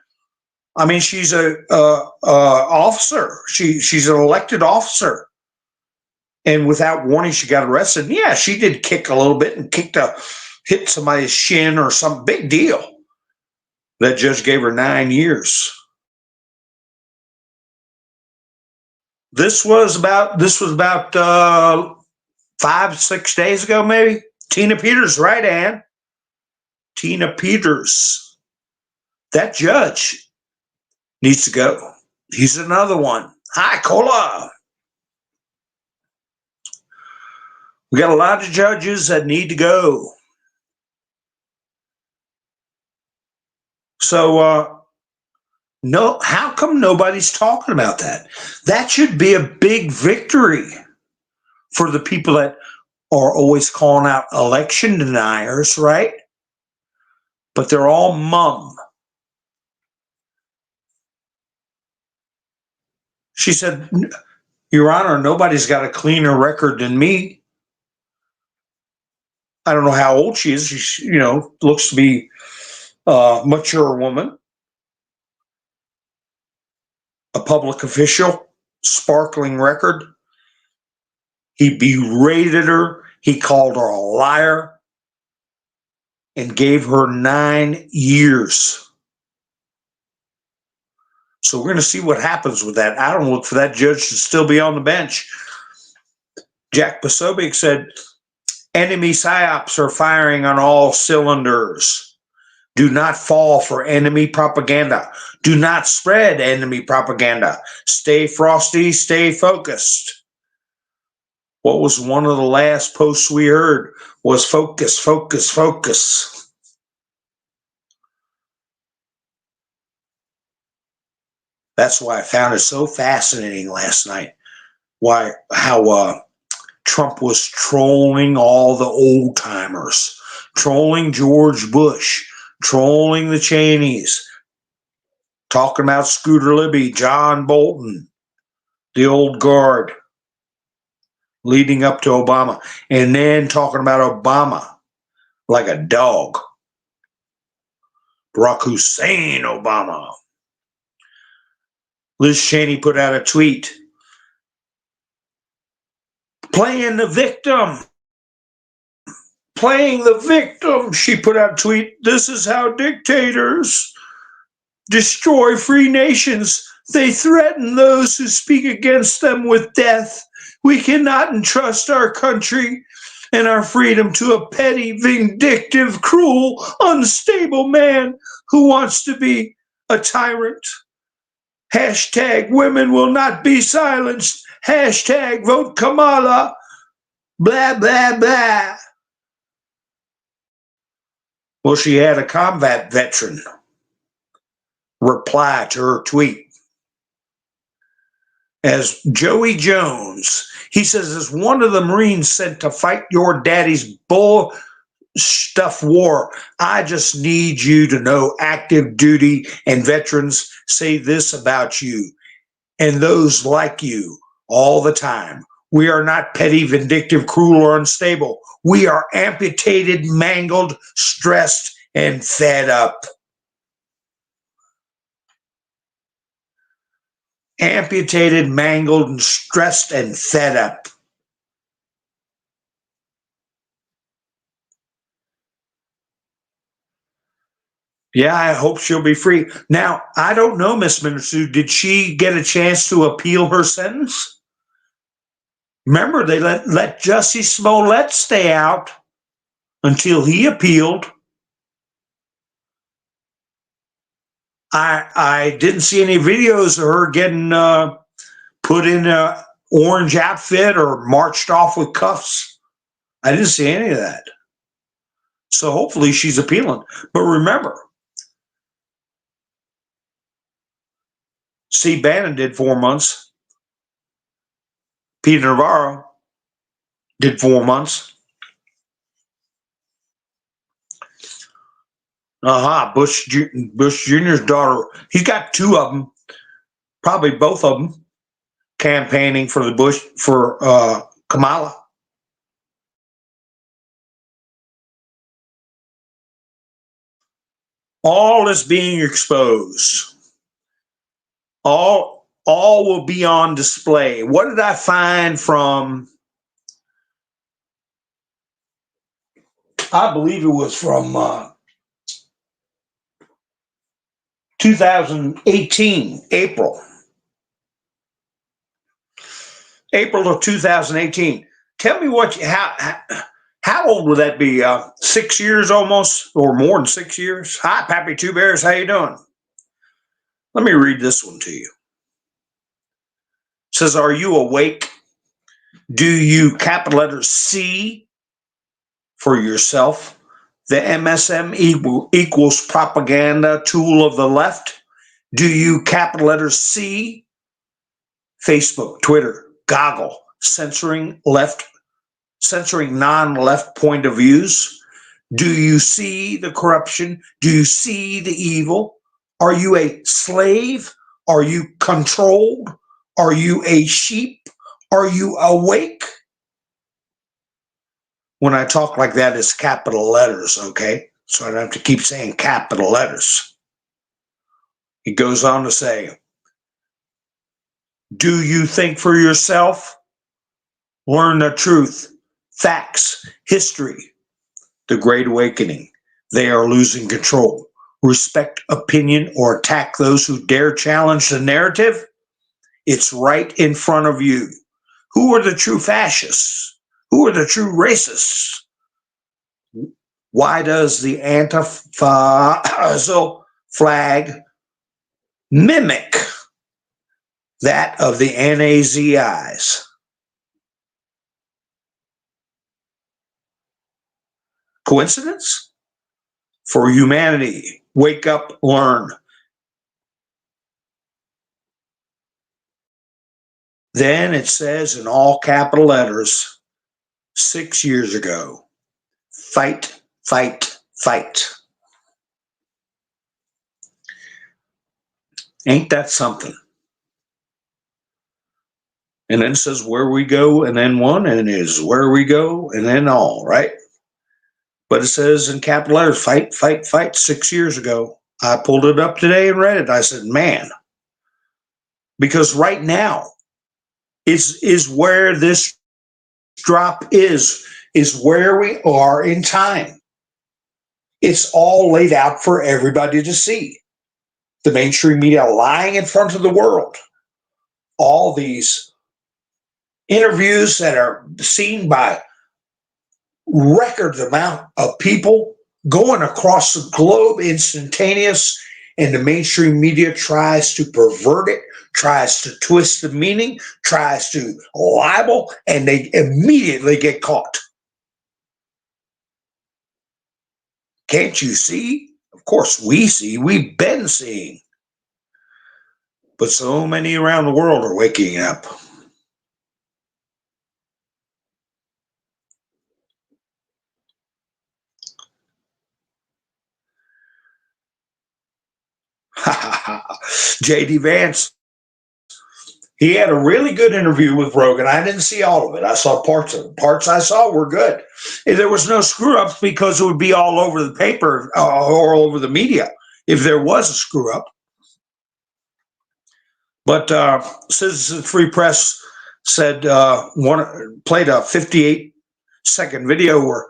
I mean, she's a officer. She's an elected officer. And without warning, she got arrested. And yeah, she did kick a little bit and hit somebody's shin or some big deal. That judge gave her 9 years. This was about 5-6 days ago, maybe. Tina Peters, right, Ann? Tina Peters. That judge needs to go. He's another one. Hi, Cola. We got a lot of judges that need to go. So, no, how come nobody's talking about that? That should be a big victory for the people that are always calling out election deniers, right? But they're all mum. She said, Your Honor, nobody's got a cleaner record than me. I don't know how old she is. She, looks to be a mature woman, a public official, sparkling record. He berated her. He called her a liar and gave her 9 years. So we're going to see what happens with that. I don't look for that judge to still be on the bench. Jack Posobiec said, enemy psyops are firing on all cylinders. Do not fall for enemy propaganda. Do not spread enemy propaganda. Stay frosty, stay focused. What was one of the last posts we heard was focus, focus, focus. That's why I found it so fascinating last night. How Trump was trolling all the old timers, trolling George Bush, trolling the Cheneys, talking about Scooter Libby, John Bolton, the old guard, leading up to Obama, and then talking about Obama like a dog. Barack Hussein Obama. Liz Cheney put out a tweet playing the victim. Playing the victim. She put out a tweet. This is how dictators destroy free nations. They threaten those who speak against them with death. We cannot entrust our country and our freedom to a petty, vindictive, cruel, unstable man who wants to be a tyrant. Hashtag women will not be silenced. Hashtag vote Kamala. Blah, blah, blah. Well, she had a combat veteran reply to her tweet. As Joey Jones, he says, as one of the Marines sent to fight your daddy's bull stuff war, I just need you to know active duty and veterans say this about you and those like you all the time. We are not petty, vindictive, cruel, or unstable. We are amputated, mangled, stressed, and fed up. Amputated, mangled, and stressed, and fed up. Yeah, I hope she'll be free. Now, I don't know, Miss Minister, did she get a chance to appeal her sentence? Remember, they let Jussie Smollett stay out until he appealed. I didn't see any videos of her getting put in a orange outfit or marched off with cuffs. I didn't see any of that. So hopefully she's appealing. But remember, Steve Bannon did 4 months. Peter Navarro did 4 months. Bush Jr.'s daughter, he's got 2 of them, probably both of them, campaigning for Kamala. All is being exposed. All will be on display. What did I find from, I believe it was from 2018, April of 2018. Tell me how old would that be? 6 years almost, or more than 6 years? Hi, Pappy Two Bears. How you doing? Let me read this one to you. It says, are you awake? Do you, capital letter C, for yourself, the MSM equals propaganda tool of the left? Do you, capital letter C, Facebook, Twitter, goggle, censoring non-left point of views? Do you see the corruption? Do you see the evil? Are you a slave? Are you controlled? Are you a sheep? Are you awake? When I talk like that, it's capital letters, okay? So I don't have to keep saying capital letters. He goes on to say, do you think for yourself? Learn the truth, facts, history, the Great Awakening. They are losing control. Respect opinion or attack those who dare challenge the narrative. It's right in front of you. Who are the true fascists? Who are the true racists? Why does the Antifa flag mimic that of the Nazis? Coincidence? For humanity, wake up, learn. Then it says in all capital letters, 6 years ago, fight, fight, fight. Ain't that something? And then it says where we go, and then one, and it is where we go, and then all, right? But it says in capital letters, fight, fight, fight, 6 years ago. I pulled it up today and read it. I said, man, because right now is where this drop is where we are in time. It's all laid out for everybody to see. The mainstream media lying in front of the world. All these interviews that are seen by record amount of people going across the globe instantaneous, and the mainstream media tries to pervert it, tries to twist the meaning, tries to libel, and they immediately get caught. Can't you see? Of course we see. We've been seeing. But so many around the world are waking up. J.D. Vance, he had a really good interview with Rogan. I didn't see all of it. I saw parts of it. Parts I saw were good. If there was no screw-ups, because it would be all over the paper or all over the media if there was a screw-up. But Citizen Free Press said played a 58-second video where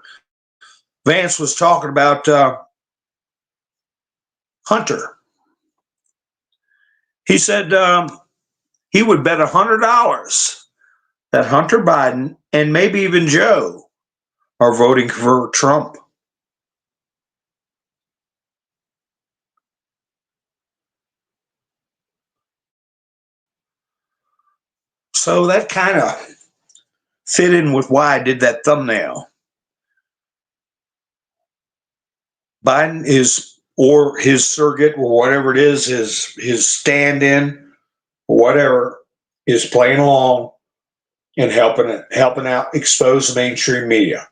Vance was talking about Hunter. He said he would bet $100 that Hunter Biden and maybe even Joe are voting for Trump. So that kind of fit in with why I did that thumbnail. Biden is, or his surrogate, or whatever it is, his stand-in, or whatever, is playing along and helping out expose the mainstream media.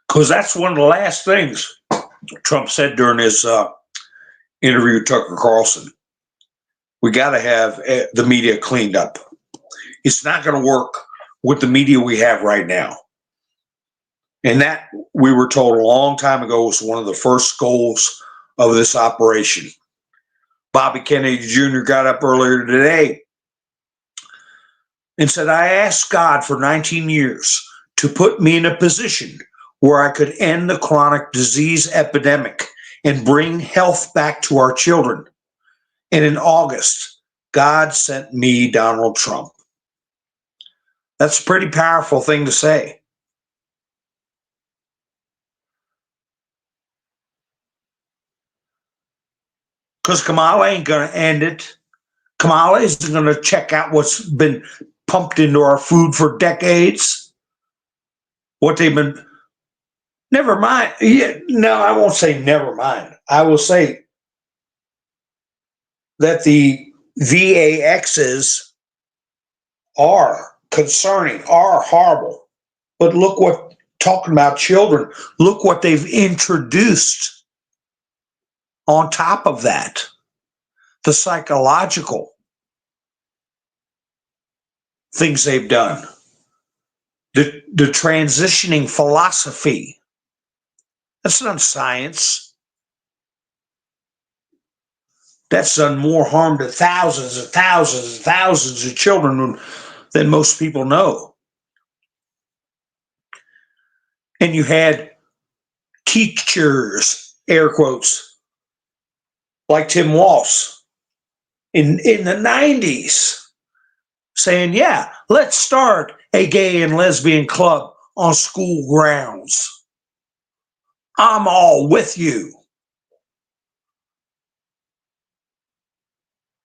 Because that's one of the last things Trump said during his interview with Tucker Carlson. We got to have the media cleaned up. It's not going to work with the media we have right now. And that, we were told a long time ago, was one of the first goals of this operation. Bobby Kennedy Jr. got up earlier today and said, I asked God for 19 years to put me in a position where I could end the chronic disease epidemic and bring health back to our children. And in August, God sent me Donald Trump. That's a pretty powerful thing to say. Because Kamala ain't going to end it. Kamala isn't going to check out what's been pumped into our food for decades. What they've been, never mind. Yeah, no, I won't say never mind. I will say that the VAXs are concerning, are horrible. But look what, talking about children, look what they've introduced on top of that. The psychological things they've done. The transitioning philosophy. That's not science. That's done more harm to thousands and thousands and thousands of children than most people know. And you had teachers, air quotes, like Tim Walsh in the 90s saying, yeah, let's start a gay and lesbian club on school grounds. I'm all with you.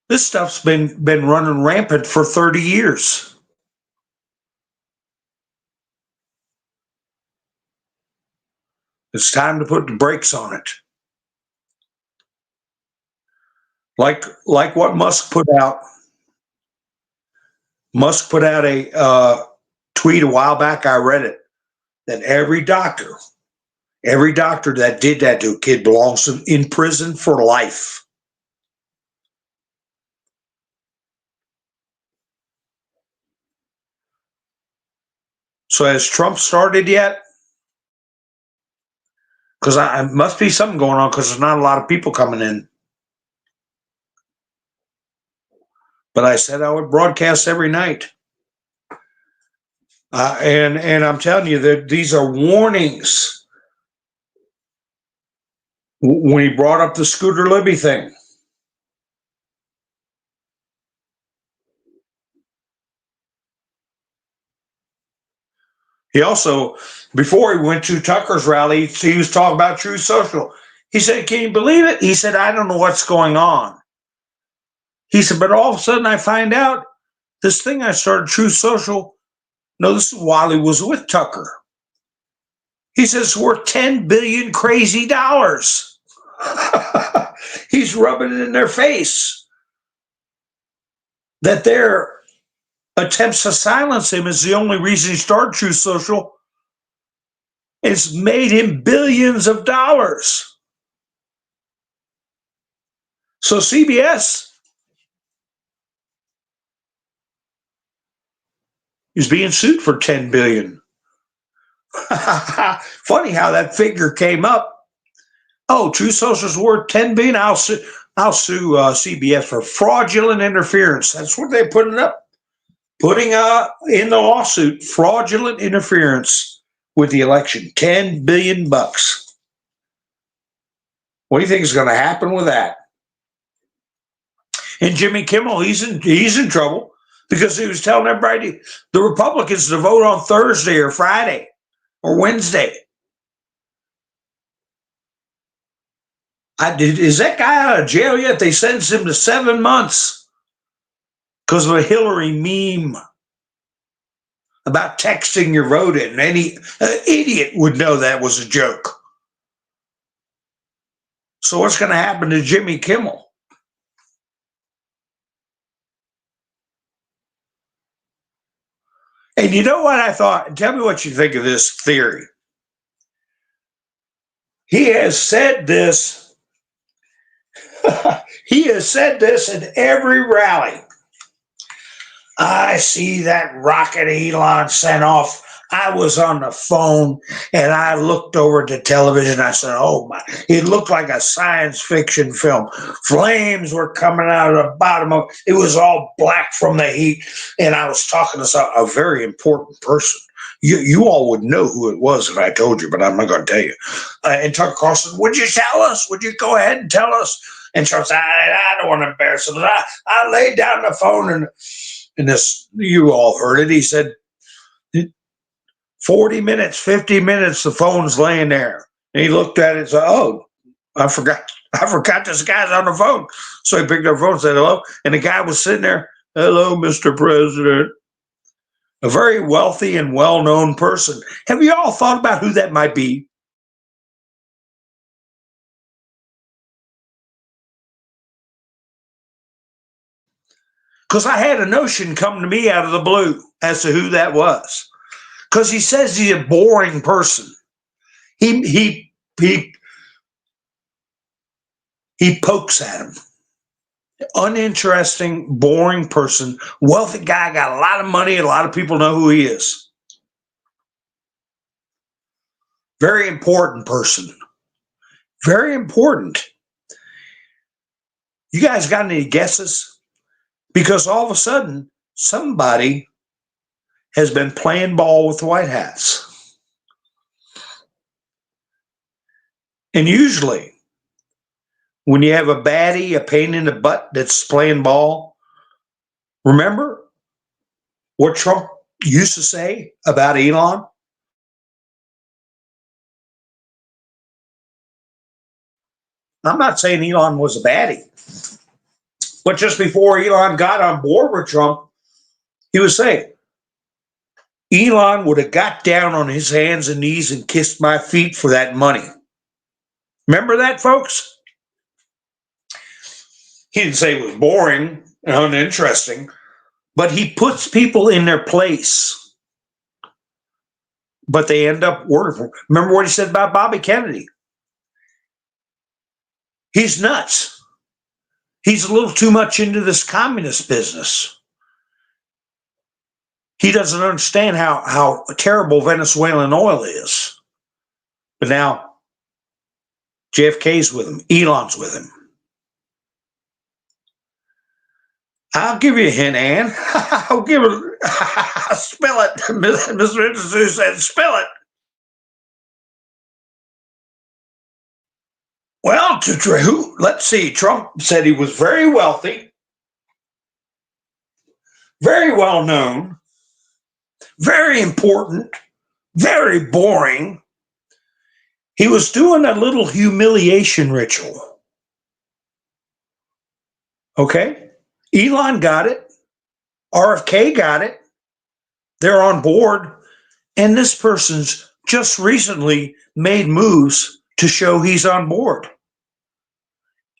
This stuff's been running rampant for 30 years. It's time to put the brakes on it. Like what Musk put out. Musk put out a tweet a while back. I read it, that every doctor that did that to a kid belongs in prison for life. So has Trump started yet? Because I must be something going on, because there's not a lot of people coming in. But I said I would broadcast every night. And I'm telling you that these are warnings. When he brought up the Scooter Libby thing, he also, before he went to Tucker's rally, he was talking about Truth Social. He said, can you believe it? He said, I don't know what's going on. He said, but all of a sudden I find out this thing I started, Truth Social, no, this is while he was with Tucker. He says it's worth $10 billion crazy dollars. He's rubbing it in their face that their attempts to silence him is the only reason he started Truth Social. It's made him billions of dollars. So CBS is being sued for $10 billion. Funny how that figure came up. Oh, Truth Social's worth $10 billion. I'll sue CBS for fraudulent interference. That's what they're putting up. Putting in the lawsuit, fraudulent interference with the election. $10 billion. What do you think is going to happen with that? And Jimmy Kimmel, he's in trouble because he was telling everybody, the Republicans, to vote on Thursday or Friday or Wednesday. Is that guy out of jail yet? They sentenced him to 7 months because of a Hillary meme about texting your vote in. Any idiot would know that was a joke. So what's going to happen to Jimmy Kimmel? And you know what I thought? Tell me what you think of this theory. He has said this. He has said this in every rally. I see that rocket Elon sent off. I was on the phone and I looked over to television. I said, oh my, it looked like a science fiction film. Flames were coming out of the bottom of it. Was all black from the heat. And I was talking to a very important person. You all would know who it was if I told you, but I'm not going to tell you. And Tucker Carlson, would you tell us? Would you go ahead and tell us? And Charles said, I don't want to embarrass him. I laid down the phone and this, you all heard it. He said, 40 minutes, 50 minutes, the phone's laying there. And he looked at it and said, oh, I forgot this guy's on the phone. So he picked up the phone and said, hello. And the guy was sitting there, hello, Mr. President. A very wealthy and well-known person. Have you all thought about who that might be? Because I had a notion come to me out of the blue as to who that was. Because he says he's a boring person. He pokes at him. Uninteresting, boring person, wealthy guy, got a lot of money, a lot of people know who he is. Very important person. Very important. You guys got any guesses? Because all of a sudden, somebody has been playing ball with the White House. And usually, when you have a baddie, a pain in the butt that's playing ball, remember what Trump used to say about Elon? I'm not saying Elon was a baddie, but just before Elon got on board with Trump, he was saying, Elon would have got down on his hands and knees and kissed my feet for that money. Remember that, folks? He didn't say it was boring and uninteresting, but he puts people in their place. But they end up working for him. Remember what he said about Bobby Kennedy? He's nuts. He's a little too much into this communist business. He doesn't understand how terrible Venezuelan oil is. But now, JFK's with him. Elon's with him. I'll give you a hint, Ann. I'll give it. Spill it. Mr. Industry said, spill it. Well, let's see. Trump said he was very wealthy, very well known, very important, very boring. He was doing a little humiliation ritual. Okay? Elon got it. RFK got it. They're on board. And this person's just recently made moves to show he's on board.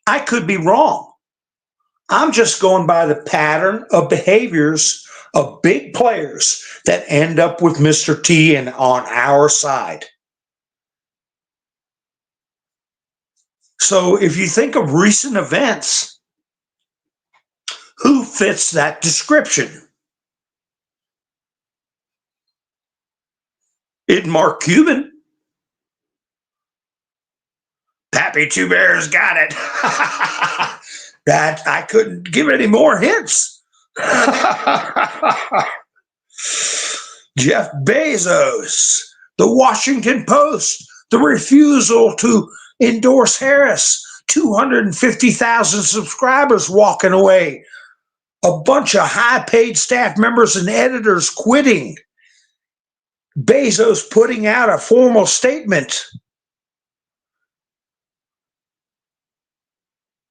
I could be wrong. I'm just going by the pattern of behaviors of big players that end up with Mr. T and on our side. So if you think of recent events, who fits that description? Isn't Mark Cuban? Pappy Two Bears got it. That I couldn't give any more hints. Jeff Bezos, the Washington Post, the refusal to endorse Harris. 250,000 subscribers walking away. A bunch of high-paid staff members and editors quitting. Bezos putting out a formal statement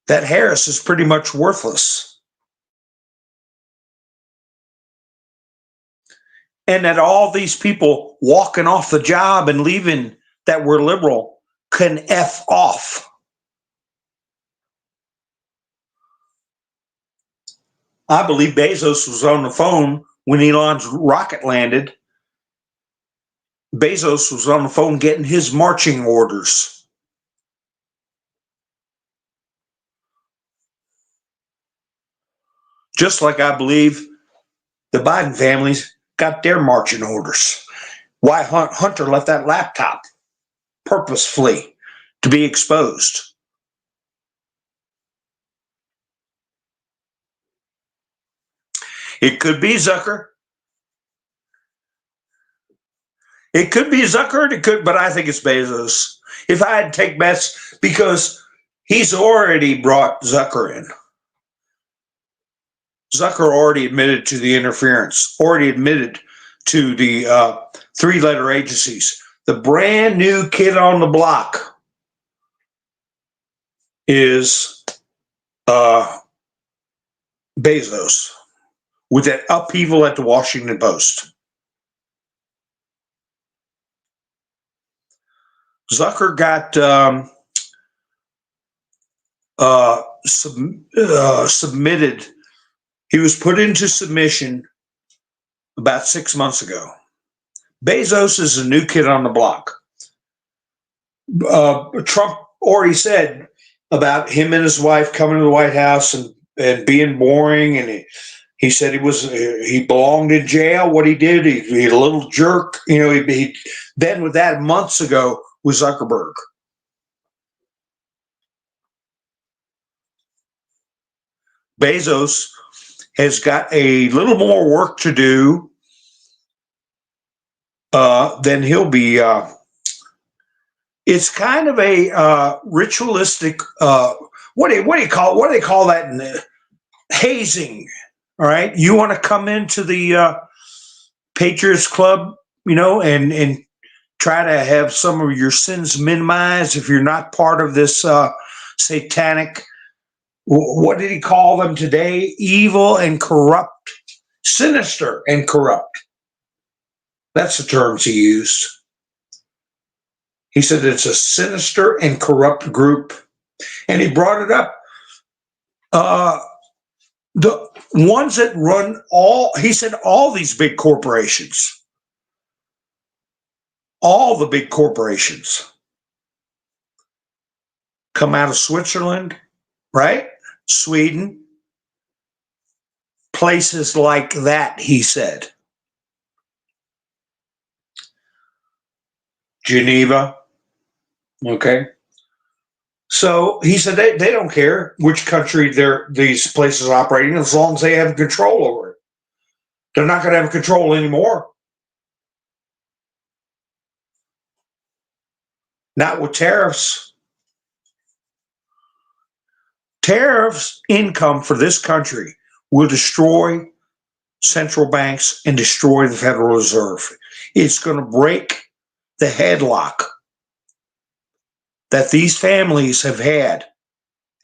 that Harris is pretty much worthless. And that all these people walking off the job and leaving that were liberal can F off. I believe Bezos was on the phone when Elon's rocket landed. Bezos was on the phone getting his marching orders. Just like I believe the Biden families got their marching orders. Why Hunter left that laptop purposefully to be exposed. It could be Zucker. It could be Zucker, it could, but I think it's Bezos. If I had to take bets, because he's already brought Zucker in. Zucker already admitted to the interference, already admitted to the three-letter agencies. The brand new kid on the block is Bezos, with that upheaval at the Washington Post. Zucker got submitted. He was put into submission about 6 months ago. Bezos is a new kid on the block. Trump already said about him and his wife coming to the White House and being boring, and he said he belonged in jail. What he did, he a little jerk. You know, he been with that months ago with Zuckerberg. Bezos has got a little more work to do. Then he'll be. It's kind of a ritualistic. What do they call that? In the hazing. All right, you want to come into the Patriots Club, you know, and try to have some of your sins minimized if you're not part of this satanic. What did he call them today? Evil and corrupt, sinister and corrupt. That's the terms he used. He said it's a sinister and corrupt group. And he brought it up. The ones that run he said all these big corporations, all the big corporations come out of Switzerland, right? Sweden, places like that, he said. Geneva, okay. So he said they don't care which country these places are operating as long as they have control over it. They're not going to have control anymore. Not with tariffs. Tariffs income for this country will destroy central banks and destroy the Federal Reserve. It's going to break the headlock that these families have had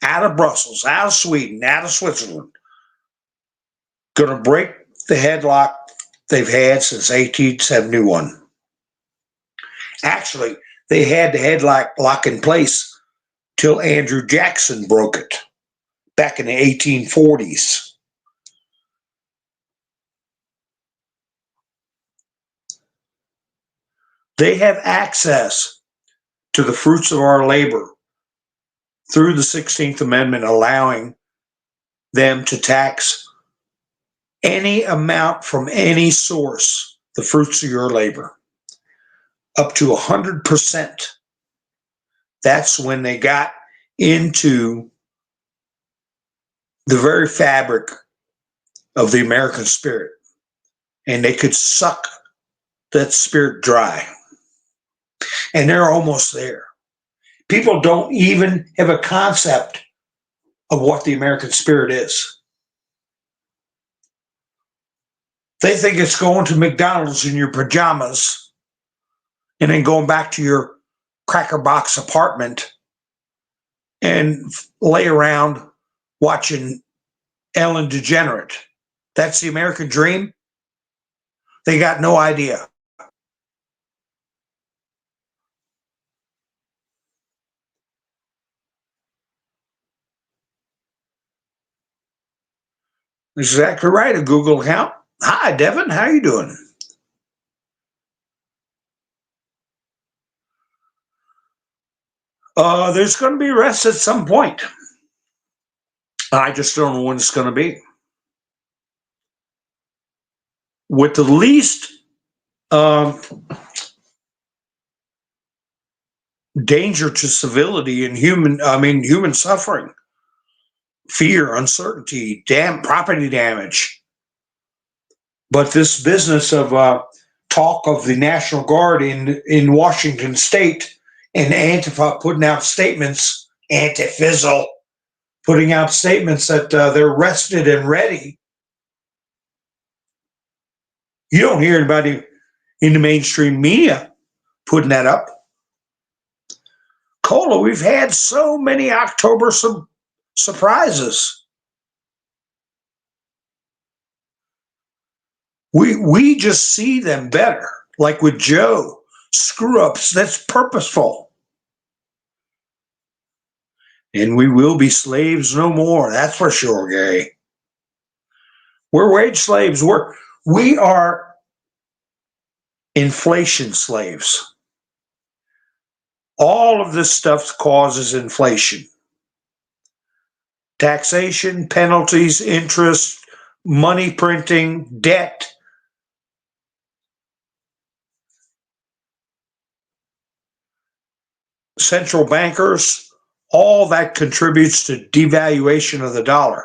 out of Brussels, out of Sweden, out of Switzerland. Going to break the headlock they've had since 1871. Actually, they had the headlock in place till Andrew Jackson broke it back in the 1840s. They have access to the fruits of our labor through the 16th Amendment, allowing them to tax any amount from any source, the fruits of your labor, up to 100%. That's when they got into the very fabric of the American spirit, and they could suck that spirit dry. And they're almost there. People don't even have a concept of what the American spirit is. They think it's going to McDonald's in your pajamas and then going back to your cracker box apartment and lay around watching Ellen DeGenerate. That's the American dream? They got no idea. Exactly right, a Google account. Hi, Devin, how you doing? There's going to be arrests at some point. I just don't know when it's going to be. With the least danger to civility and human suffering, fear, uncertainty, property damage. But this business of talk of the National Guard in Washington State and Antifa putting out statements, Antifizzle, putting out statements that they're rested and ready. You don't hear anybody in the mainstream media putting that up. Cola, we've had so many October surprises. We just see them better, like with Joe. Screw ups, that's purposeful. And we will be slaves no more, that's for sure, Gary. We're wage slaves. We are inflation slaves. All of this stuff causes inflation. Taxation, penalties, interest, money printing, debt. Central bankers, all that contributes to devaluation of the dollar.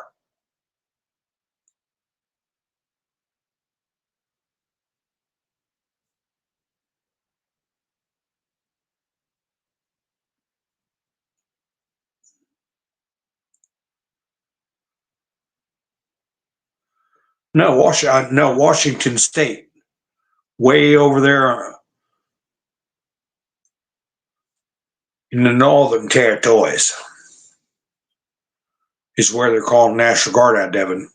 No, Washington State, way over there in the northern territories is where they're calling National Guard at, Devin.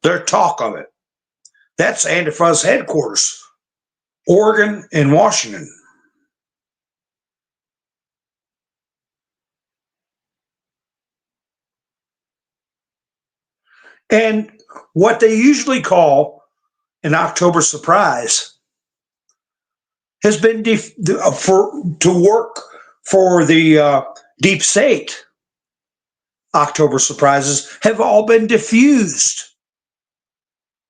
Their talk of it. That's Antifa's headquarters, Oregon and Washington. And what they usually call an October surprise has been to work for the deep state. October surprises have all been diffused.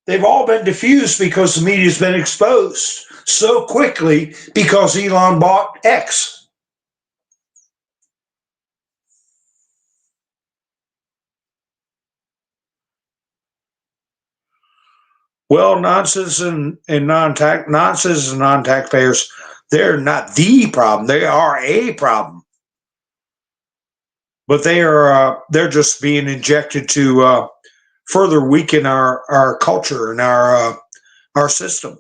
They've all been diffused because the media's been exposed so quickly because Elon bought X. Well, non-citizen and non-taxpayers, they're not the problem. They are a problem. But they're just being injected to further weaken our culture and our system.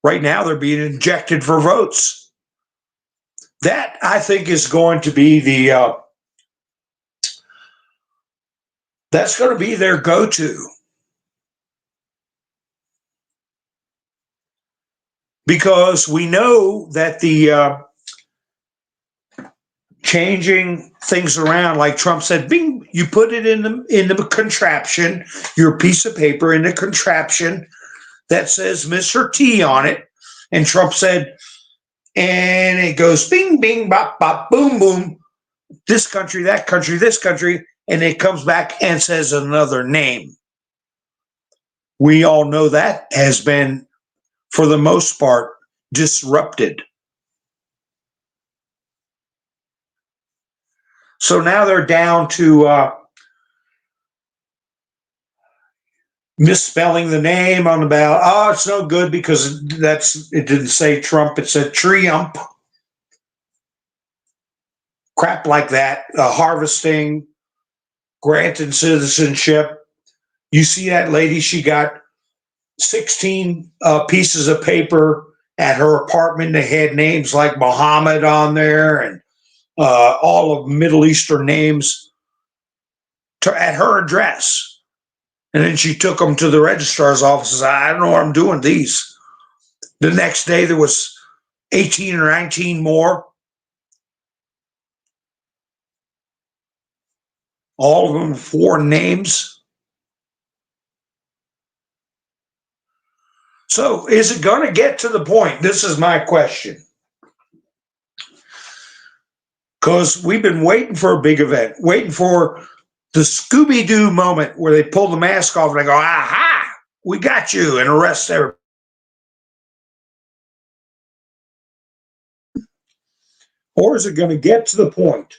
Right now, they're being injected for votes. That, I think, is going to be that's going to be their go-to. Because we know that the changing things around, like Trump said, bing, you put it in the contraption, your piece of paper in the contraption that says Mr. T on it, and Trump said, and it goes bing, bing, bop, bop, boom, boom, this country, that country, this country, and it comes back and says another name. We all know that has been, for the most part, disrupted. So now they're down to misspelling the name on the ballot. Oh, it's no good because it didn't say Trump, it said Triump. crap like that, harvesting, granting citizenship. You see that lady, she got 16 pieces of paper at her apartment. They had names like Muhammad on there and all of Middle Eastern names at her address. And then she took them to the registrar's office and said, I don't know what I'm doing with these. The next day there was 18 or 19 more. All of them foreign names. So is it going to get to the point? This is my question. Because we've been waiting for a big event, waiting for the Scooby-Doo moment where they pull the mask off and they go, aha, we got you, and arrest everybody. Or is it going to get to the point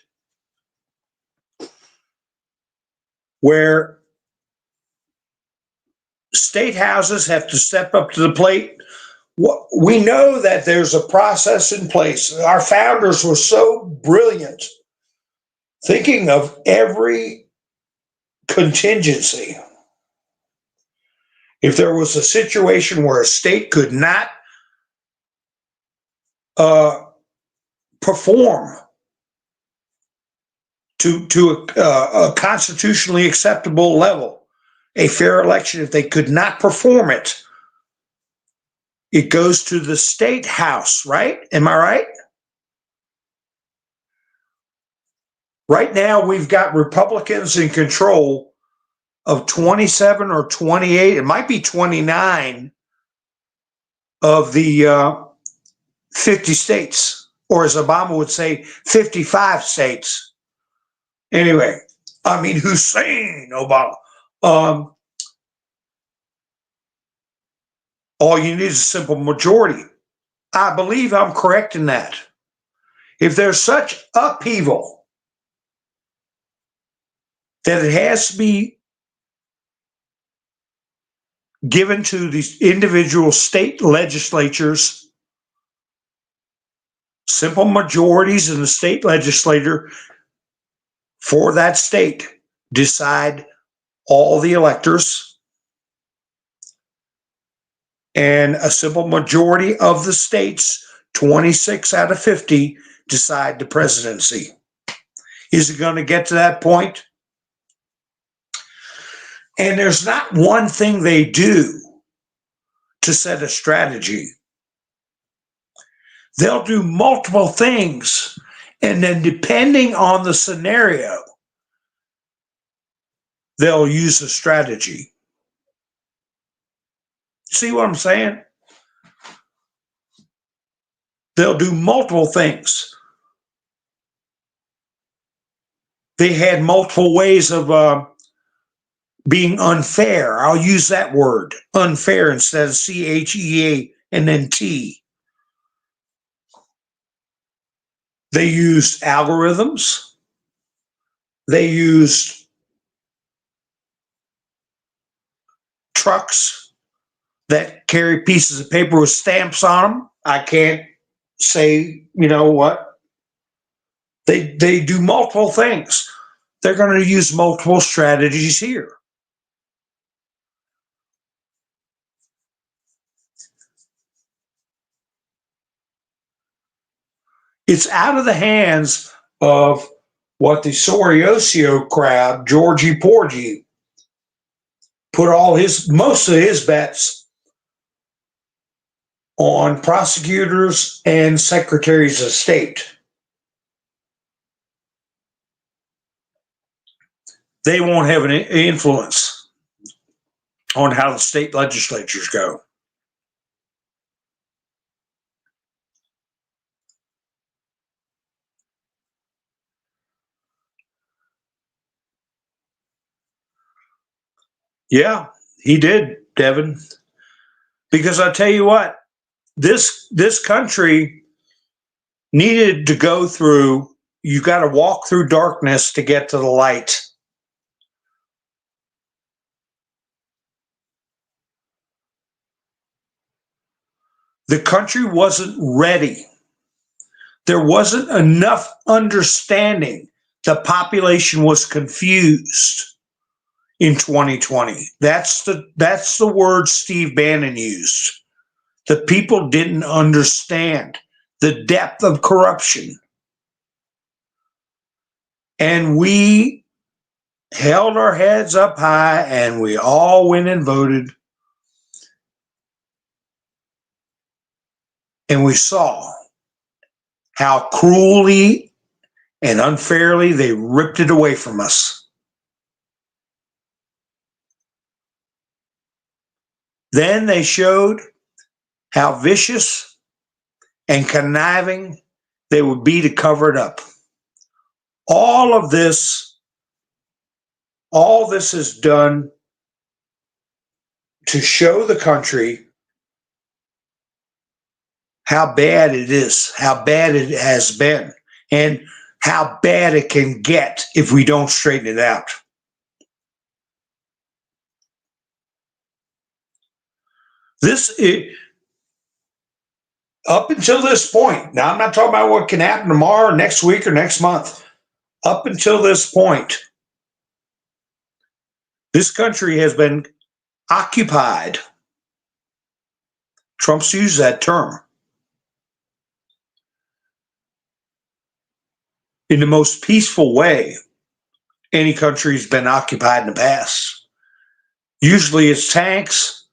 where state houses have to step up to the plate? We know that there's a process in place. Our founders were so brilliant, thinking of every contingency. If there was a situation where a state could not perform to a constitutionally acceptable level, a fair election, if they could not perform it, it goes to the state house, right? Am I right? Right now, we've got Republicans in control of 27 or 28, it might be 29 of the 50 states, or as Obama would say, 55 states. Anyway, I mean, Hussein Obama. All you need is a simple majority. I believe I'm correct in that. If there's such upheaval that it has to be given to these individual state legislatures, simple majorities in the state legislature for that state decide all the electors, and a simple majority of the states, 26 out of 50, decide the presidency. Is it going to get to that point? And there's not one thing they do to set a strategy. They'll do multiple things, and then depending on the scenario, they'll use a strategy. See what I'm saying? They'll do multiple things. They had multiple ways of being unfair. I'll use that word, unfair, instead of CHEA and then T. They used algorithms. They used trucks that carry pieces of paper with stamps on them. I can't say, you know what. They do multiple things. They're going to use multiple strategies here. It's out of the hands of what the Sorosio crowd, Georgie Porgy, put most of his bets on prosecutors and secretaries of state. They won't have an influence on how the state legislatures go. Yeah, he did, Devin. Because I tell you what, this country needed to go through, you got to walk through darkness to get to the light. The country wasn't ready. There wasn't enough understanding. The population was confused in 2020. That's the word Steve Bannon used. The people didn't understand the depth of corruption. And we held our heads up high and we all went and voted. And we saw how cruelly and unfairly they ripped it away from us. Then they showed how vicious and conniving they would be to cover it up. All this is done to show the country how bad it is, how bad it has been, and how bad it can get if we don't straighten it out. Up until this point, now I'm not talking about what can happen tomorrow, next week, or next month. Up until this point, this country has been occupied. Trump's used that term. In the most peaceful way any country's been occupied in the past. Usually it's tanks,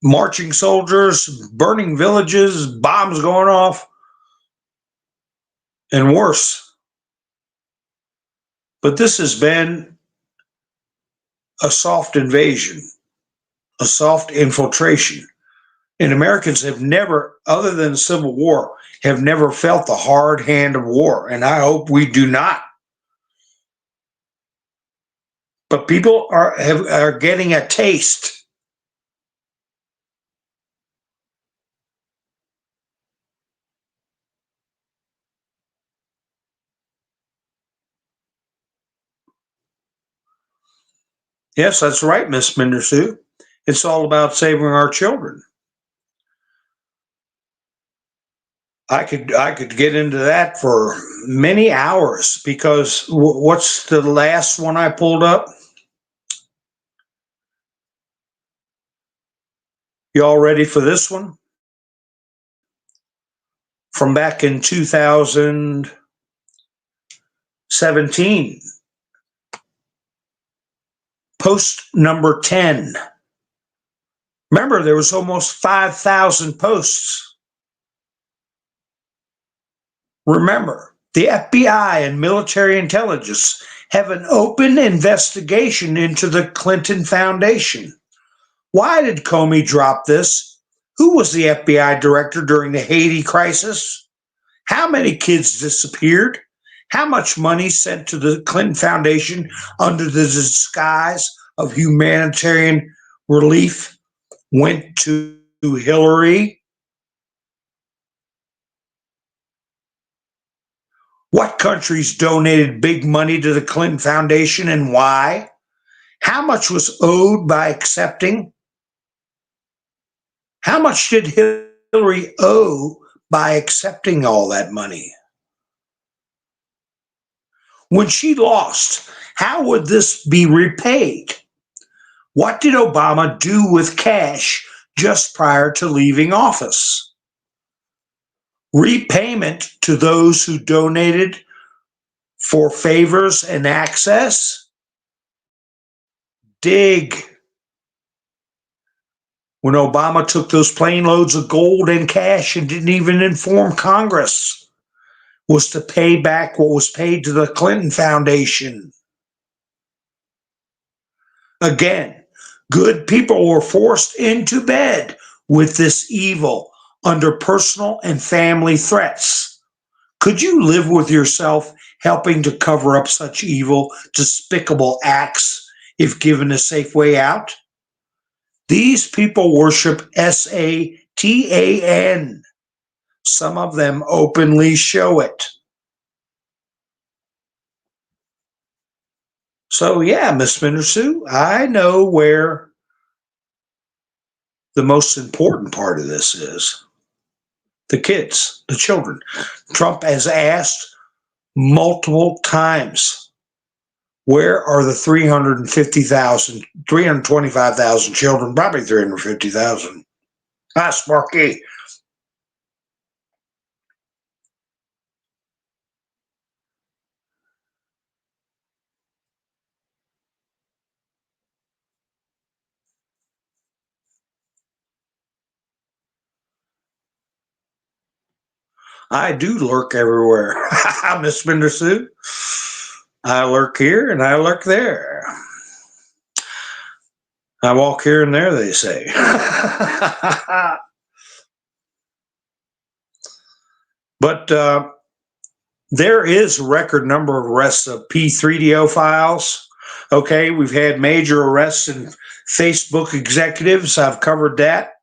marching soldiers, burning villages, bombs going off, and worse. But this has been a soft invasion, a soft infiltration. And Americans have never, other than the Civil War, have never felt the hard hand of war. And I hope we do not. But people are getting a taste. Yes, that's right, Miss Minder Sue. It's all about saving our children. I could get into that for many hours because what's the last one I pulled up? Y'all ready for this one? From back in 2017. Post number 10. Remember, there was almost 5,000 posts. Remember, the FBI and military intelligence have an open investigation into the Clinton Foundation. Why did Comey drop this? Who was the FBI director during the Haiti crisis? How many kids disappeared? How much money sent to the Clinton Foundation under the disguise of humanitarian relief went to Hillary? What countries donated big money to the Clinton Foundation and why? How much was owed by accepting? How much did Hillary owe by accepting all that money? When she lost, how would this be repaid? What did Obama do with cash just prior to leaving office? Repayment to those who donated for favors and access? Dig. When Obama took those plane loads of gold and cash and didn't even inform Congress, was to pay back what was paid to the Clinton Foundation. Again, good people were forced into bed with this evil under personal and family threats. Could you live with yourself helping to cover up such evil, despicable acts if given a safe way out? These people worship Satan. Some of them openly show it. So yeah, Miss Minder Sue, I know where the most important part of this is. the kids, the children. Trump has asked multiple times, where are the 350,000, 325,000 children? Probably 350,000. Ah, Sparky. I do lurk everywhere. Miss Spender Sue. I lurk here and I lurk there. I walk here and there, they say. But there is a record number of arrests of P3DO files. Okay, we've had major arrests in Facebook executives. I've covered that.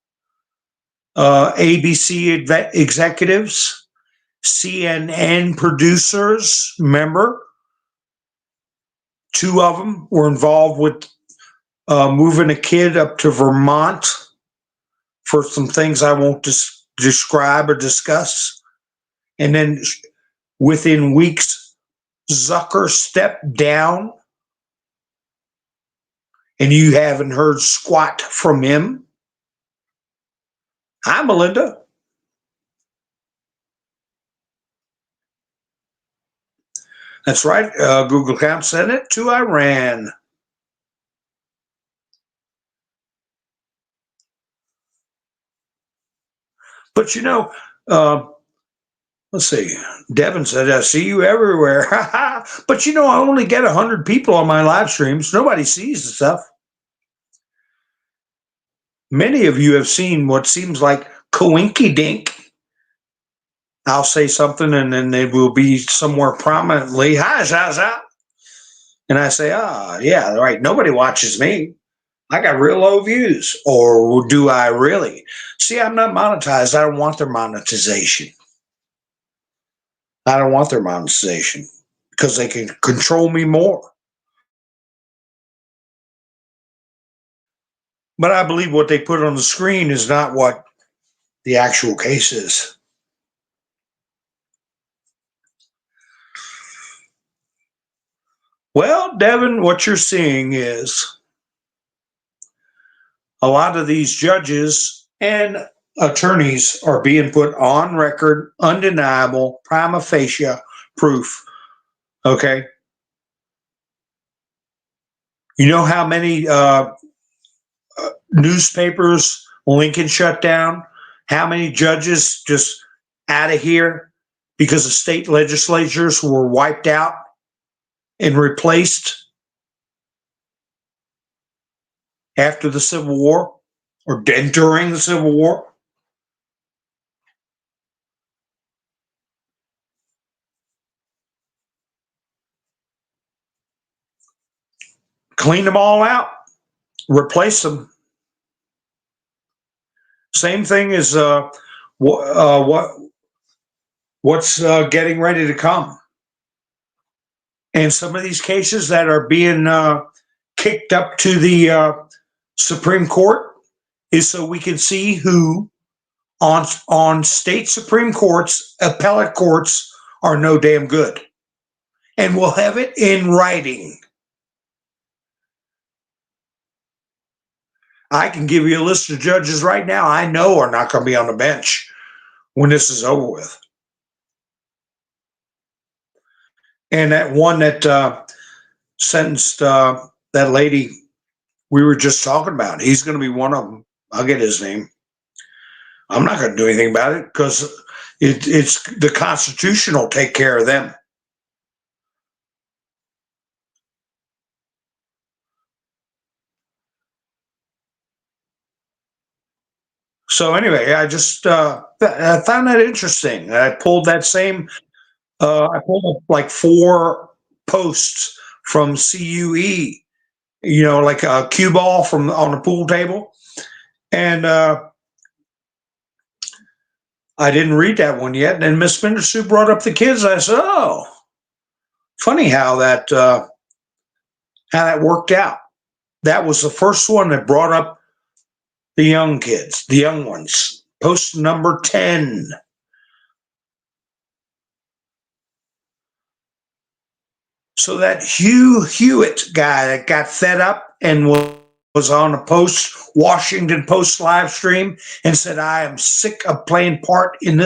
ABC executives, CNN producers, remember? 2 of them were involved with moving a kid up to Vermont for some things I won't describe or discuss. And then within weeks, Zucker stepped down, and you haven't heard squat from him. Hi, Melinda. That's right. Google account sent it to Iran. But you know, let's see. Devin said, I see you everywhere. But you know, I only get 100 people on my live streams. Nobody sees the stuff. Many of you have seen what seems like coinky dink. I'll say something and then it will be somewhere prominently. Hi, Zaza. And I say, yeah, right. Nobody watches me. I got real low views. Or do I really? See, I'm not monetized. I don't want their monetization. I don't want their monetization because they can control me more. But I believe what they put on the screen is not what the actual case is. Well, Devin, what you're seeing is a lot of these judges and attorneys are being put on record, undeniable, prima facie proof. Okay. You know how many newspapers Lincoln shut down? How many judges just out of here because the state legislatures were wiped out and replaced after the Civil War or during the Civil War? Clean them all out, replace them. Same thing as what's getting ready to come. And some of these cases that are being kicked up to the Supreme Court is so we can see who on state Supreme Courts, appellate courts are no damn good. And we'll have it in writing. I can give you a list of judges right now I know are not going to be on the bench when this is over with. And that one that sentenced that lady we were just talking about, he's going to be one of them. I'll get his name. I'm not going to do anything about it because it's the Constitution will take care of them. So anyway, I just I found that interesting. I pulled that same. I pulled up like 4 posts from CUE. You know, like a cue ball from on the pool table, and I didn't read that one yet. And then Miss Spender Sue brought up the kids. I said, "Oh, funny how that worked out." That was the first one that brought up the young kids, the young ones. Post number 10. So that Hugh Hewitt guy that got fed up and was on a Washington Post live stream and said, I am sick of playing part in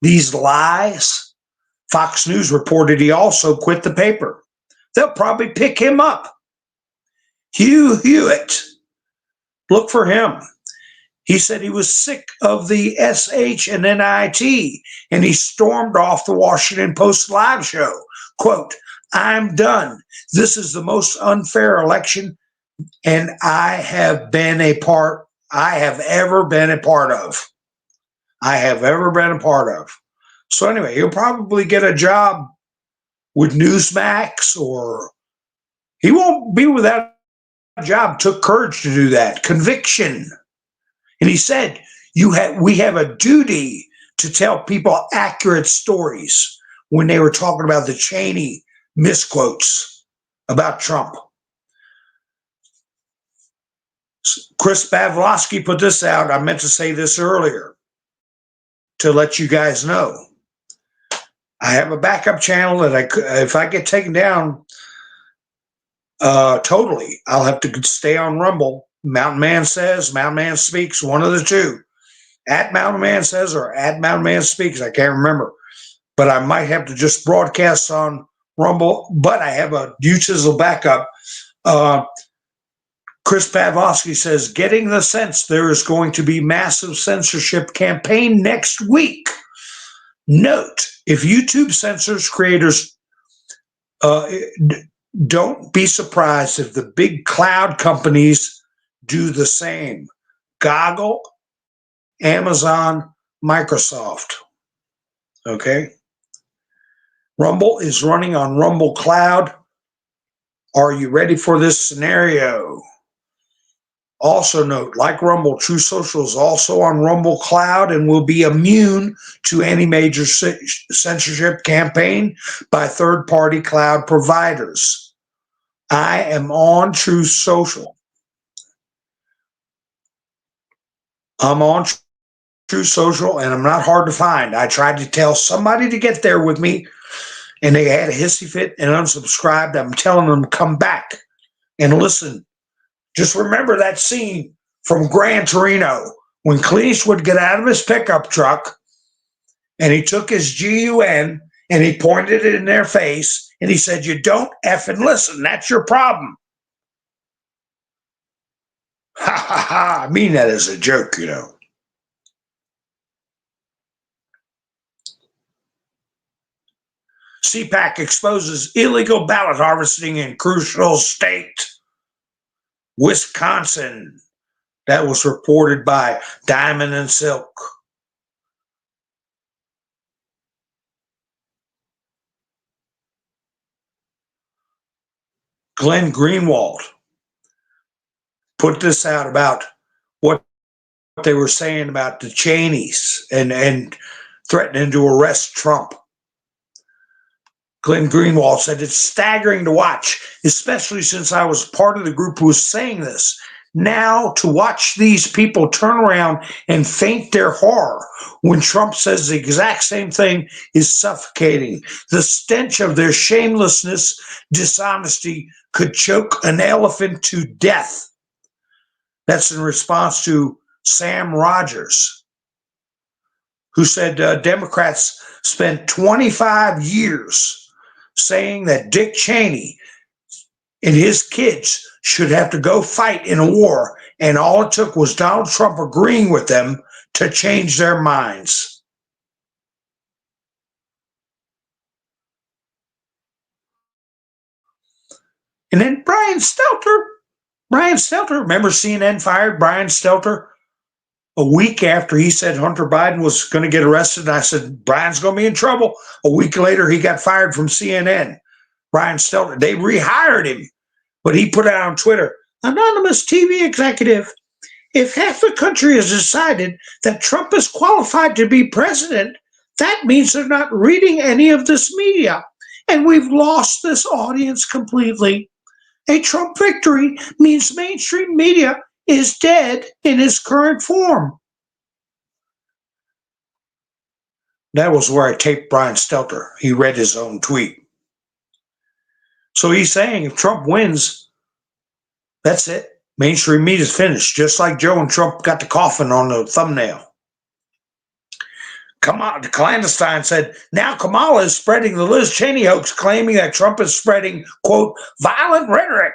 these lies. Fox News reported he also quit the paper. They'll probably pick him up. Hugh Hewitt, look for him. He said he was sick of the SH and NIT, and he stormed off the Washington Post live show. Quote, I'm done. This is the most unfair election and I have ever been a part of. I have ever been a part of. So anyway, he'll probably get a job with Newsmax, or he won't be without a job. Took courage to do that. Conviction. And he said, we have a duty to tell people accurate stories when they were talking about the Cheney misquotes about Trump. Chris Pavlovsky put this out. I meant to say this earlier to let you guys know. I have a backup channel that if I get taken down totally, I'll have to stay on Rumble. Mountain Man Says, Mountain Man Speaks, one of the two. At Mountain Man Says or at Mountain Man Speaks, I can't remember. But I might have to just broadcast on Rumble, but I have a U-Chisel backup. Chris Pavlovsky says, getting the sense there is going to be massive censorship campaign next week. Note, if YouTube censors creators, don't be surprised if the big cloud companies do the same. Google, Amazon, Microsoft. Okay? Rumble is running on Rumble Cloud. Are you ready for this scenario? Also note, like Rumble, True Social is also on Rumble Cloud and will be immune to any major censorship campaign by third-party cloud providers. I am on True Social. I'm on True Social, and I'm not hard to find. I tried to tell somebody to get there with me, and they had a hissy fit and unsubscribed. I'm telling them to come back and listen. Just remember that scene from Gran Torino when Clint Eastwood got out of his pickup truck and he took his GUN and he pointed it in their face and he said, you don't effing listen. That's your problem. Ha ha ha. I mean that as a joke, you know. CPAC exposes illegal ballot harvesting in crucial state. Wisconsin. That was reported by Diamond and Silk. Glenn Greenwald put this out about what they were saying about the Cheneys and threatening to arrest Trump. Glenn Greenwald said, it's staggering to watch, especially since I was part of the group who was saying this. Now to watch these people turn around and faint their horror when Trump says the exact same thing is suffocating. The stench of their shamelessness, dishonesty could choke an elephant to death. That's in response to Sam Rogers, who said Democrats spent 25 years saying that Dick Cheney and his kids should have to go fight in a war, and all it took was Donald Trump agreeing with them to change their minds. And then Brian Stelter, remember CNN fired Brian Stelter a week after he said Hunter Biden was going to get arrested? And I said, Brian's going to be in trouble. A week later, he got fired from CNN. Brian Stelter, they rehired him, but he put out on Twitter, anonymous TV executive, if half the country has decided that Trump is qualified to be president, that means they're not reading any of this media, and we've lost this audience completely. A Trump victory means mainstream media is dead in its current form. That was where I taped Brian Stelter. He read his own tweet. So he's saying if Trump wins, that's it. Mainstream media is finished, just like Joe and Trump got the coffin on the thumbnail. Clandestine said, now Kamala is spreading the Liz Cheney hoax, claiming that Trump is spreading, quote, violent rhetoric.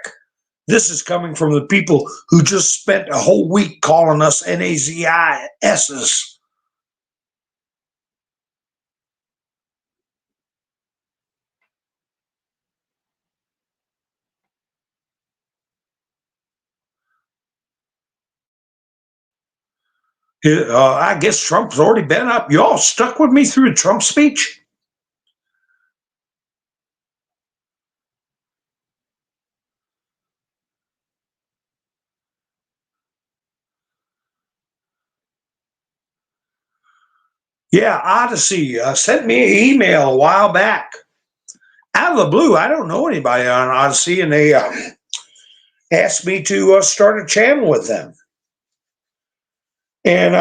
This is coming from the people who just spent a whole week calling us NAZISs. I guess Trump's already been up. You all stuck with me through a Trump speech? Yeah, Odyssey sent me an email a while back. Out of the blue, I don't know anybody on Odyssey, and they asked me to start a channel with them. And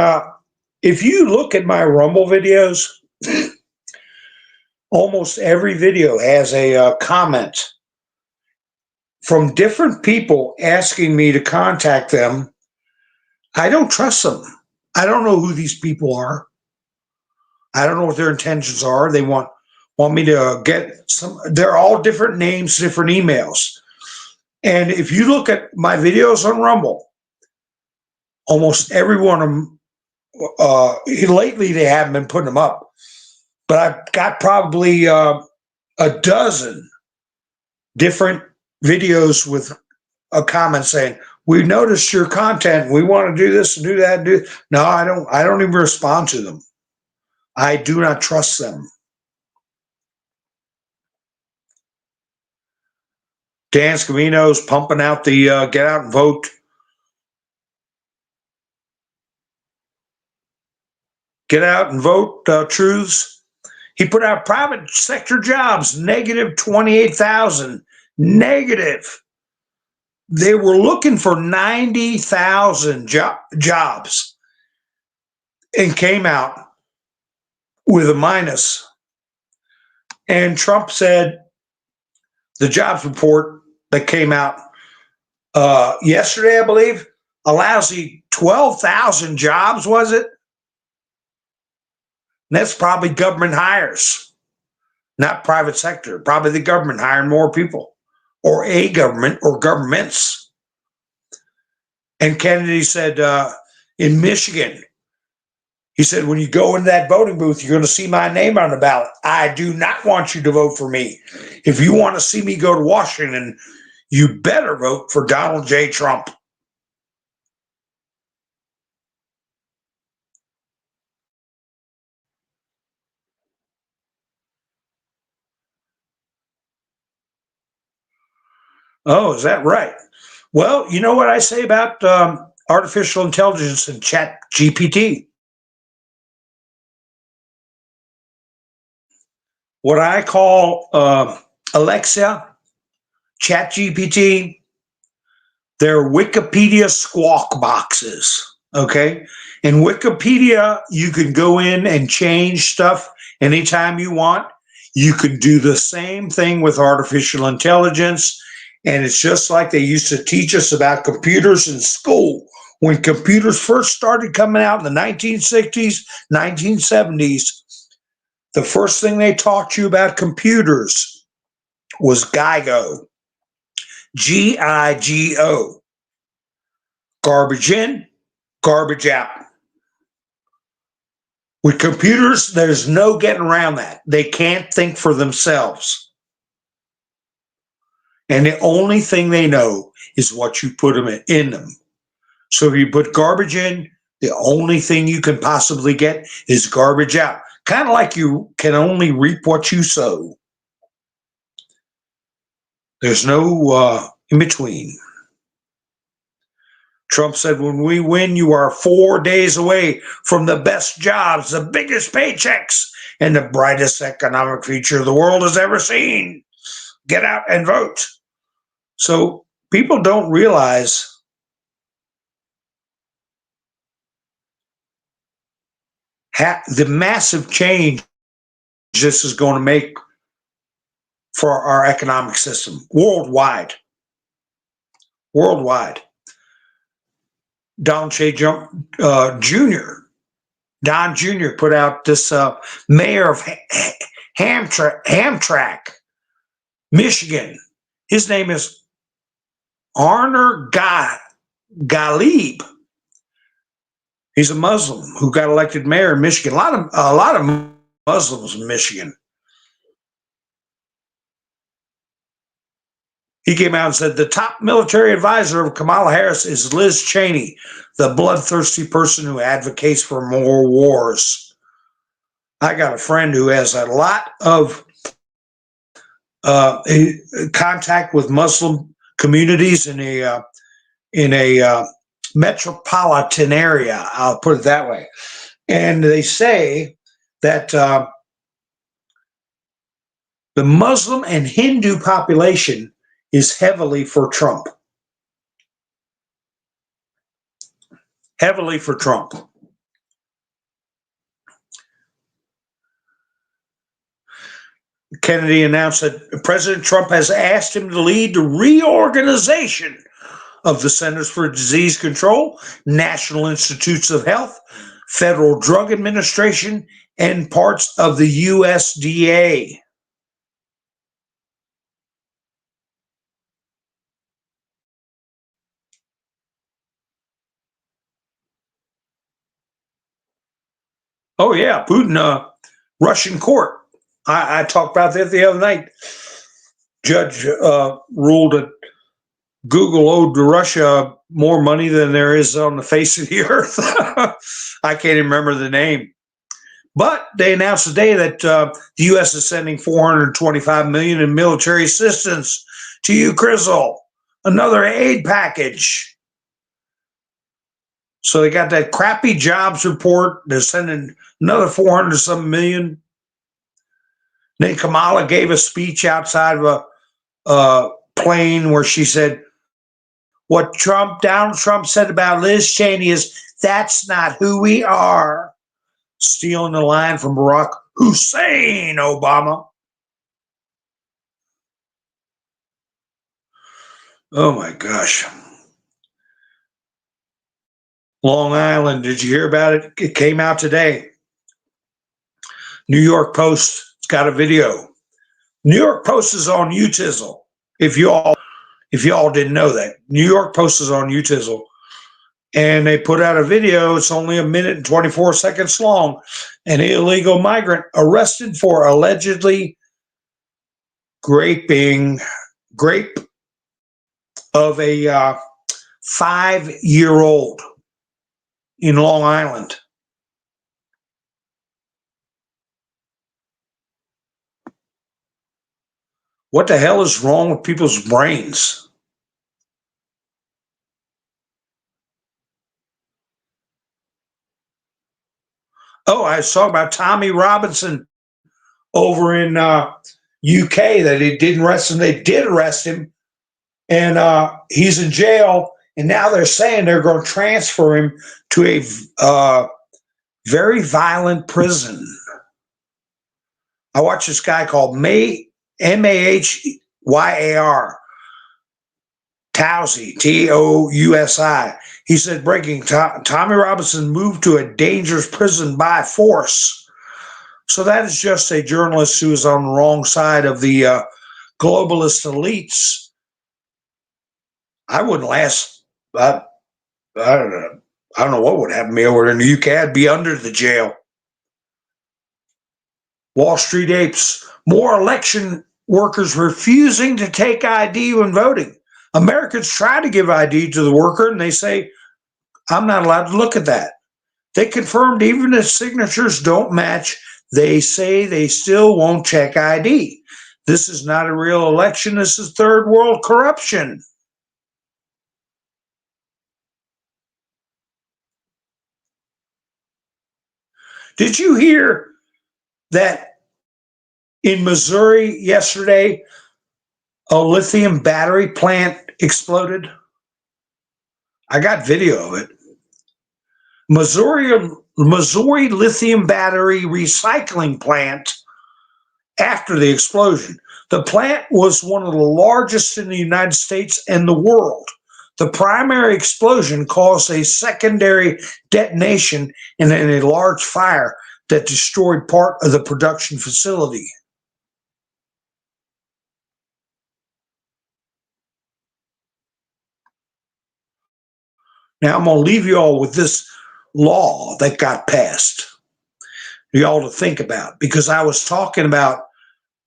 if you look at my Rumble videos, almost every video has a comment from different people asking me to contact them. I don't trust them. I don't know who these people are. I don't know what their intentions are. They want me to get some. They're all different names, different emails. And if you look at my videos on Rumble, almost every one of them, lately they haven't been putting them up, but I've got probably a dozen different videos with a comment saying, we noticed your content. We want to do this and do that. And do. No, I don't even respond to them. I do not trust them. Dan Scavino's pumping out the get out and vote. Get out and vote truths. He put out private sector jobs, negative 28,000. Negative. They were looking for 90,000 jobs and came out with a minus. And Trump said the jobs report that came out yesterday, I believe, a lousy 12,000 jobs, was it? And that's probably government hires, not private sector. Probably the government hiring more people, or a government or governments. And Kennedy said in Michigan, he said, when you go into that voting booth, you're going to see my name on the ballot. I do not want you to vote for me. If you want to see me go to Washington, you better vote for Donald J. Trump. Oh, is that right? Well, you know what I say about artificial intelligence and Chat GPT? What I call Alexa, Chat GPT, they're Wikipedia squawk boxes. Okay. In Wikipedia, you can go in and change stuff anytime you want. You can do the same thing with artificial intelligence. And it's just like they used to teach us about computers in school. When computers first started coming out in the 1960s, 1970s, the first thing they taught you about computers was GIGO. GIGO. Garbage in, garbage out. With computers, there's no getting around that. They can't think for themselves. And the only thing they know is what you put them in them. So if you put garbage in, the only thing you can possibly get is garbage out. Kind of like you can only reap what you sow. There's no in between. Trump said, when we win, you are 4 days away from the best jobs, the biggest paychecks, and the brightest economic future the world has ever seen. Get out and vote. So people don't realize the massive change this is going to make for our economic system worldwide. Worldwide. Don Jr. put out this mayor of Hamtramck, Michigan. His name is Arner Galib. He's a Muslim who got elected mayor in Michigan. A lot of Muslims in Michigan. He came out and said the top military advisor of Kamala Harris is Liz Cheney, the bloodthirsty person who advocates for more wars. I got a friend who has a lot of contact with Muslim communities in a metropolitan area. I'll put it that way. And they say that the Muslim and Hindu population is heavily for Trump. Heavily for Trump. Kennedy announced that President Trump has asked him to lead the reorganization of the Centers for Disease Control, National Institutes of Health, Federal Drug Administration, and parts of the USDA. Oh, yeah, Putin, Russian court. I talked about that the other night. Judge ruled that Google owed to Russia more money than there is on the face of the earth. I can't even remember the name. But they announced today that the U.S. is sending $425 million in military assistance to Ukraine, another aid package. So they got that crappy jobs report. They're sending another 400-some million. Then Kamala gave a speech outside of a plane where she said, what Donald Trump said about Liz Cheney is, that's not who we are. Stealing the line from Barack Hussein Obama. Oh my gosh. Long Island, did you hear about it? It came out today. New York Post got a video. New York Post is on Utizzle. If you all didn't know that, New York Post is on Utizzle, and they put out a video. It's only 1 minute and 24 seconds long. An illegal migrant arrested for allegedly grape of a 5-year-old in Long Island. What the hell is wrong with people's brains? Oh, I saw about Tommy Robinson over in UK that they didn't arrest him. They did arrest him, and he's in jail. And now they're saying they're going to transfer him to a very violent prison. I watched this guy called Mahyar, Towsy, Tousi. He said, breaking, Tommy Robinson moved to a dangerous prison by force. So that is just a journalist who is on the wrong side of the globalist elites. I wouldn't last, I don't know what would happen to me over in the UK. I'd be under the jail. Wall Street apes, more election workers refusing to take ID when voting. Americans try to give ID to the worker, and they say, I'm not allowed to look at that. They confirmed even if signatures don't match, they say they still won't check ID. This is not a real election. This is third world corruption. Did you hear that in Missouri yesterday, a lithium battery plant exploded? I got video of it. Missouri lithium battery recycling plant after the explosion. The plant was one of the largest in the United States and the world. The primary explosion caused a secondary detonation and a large fire that destroyed part of the production facility. Now, I'm going to leave you all with this law that got passed, y'all to think about, because I was talking about,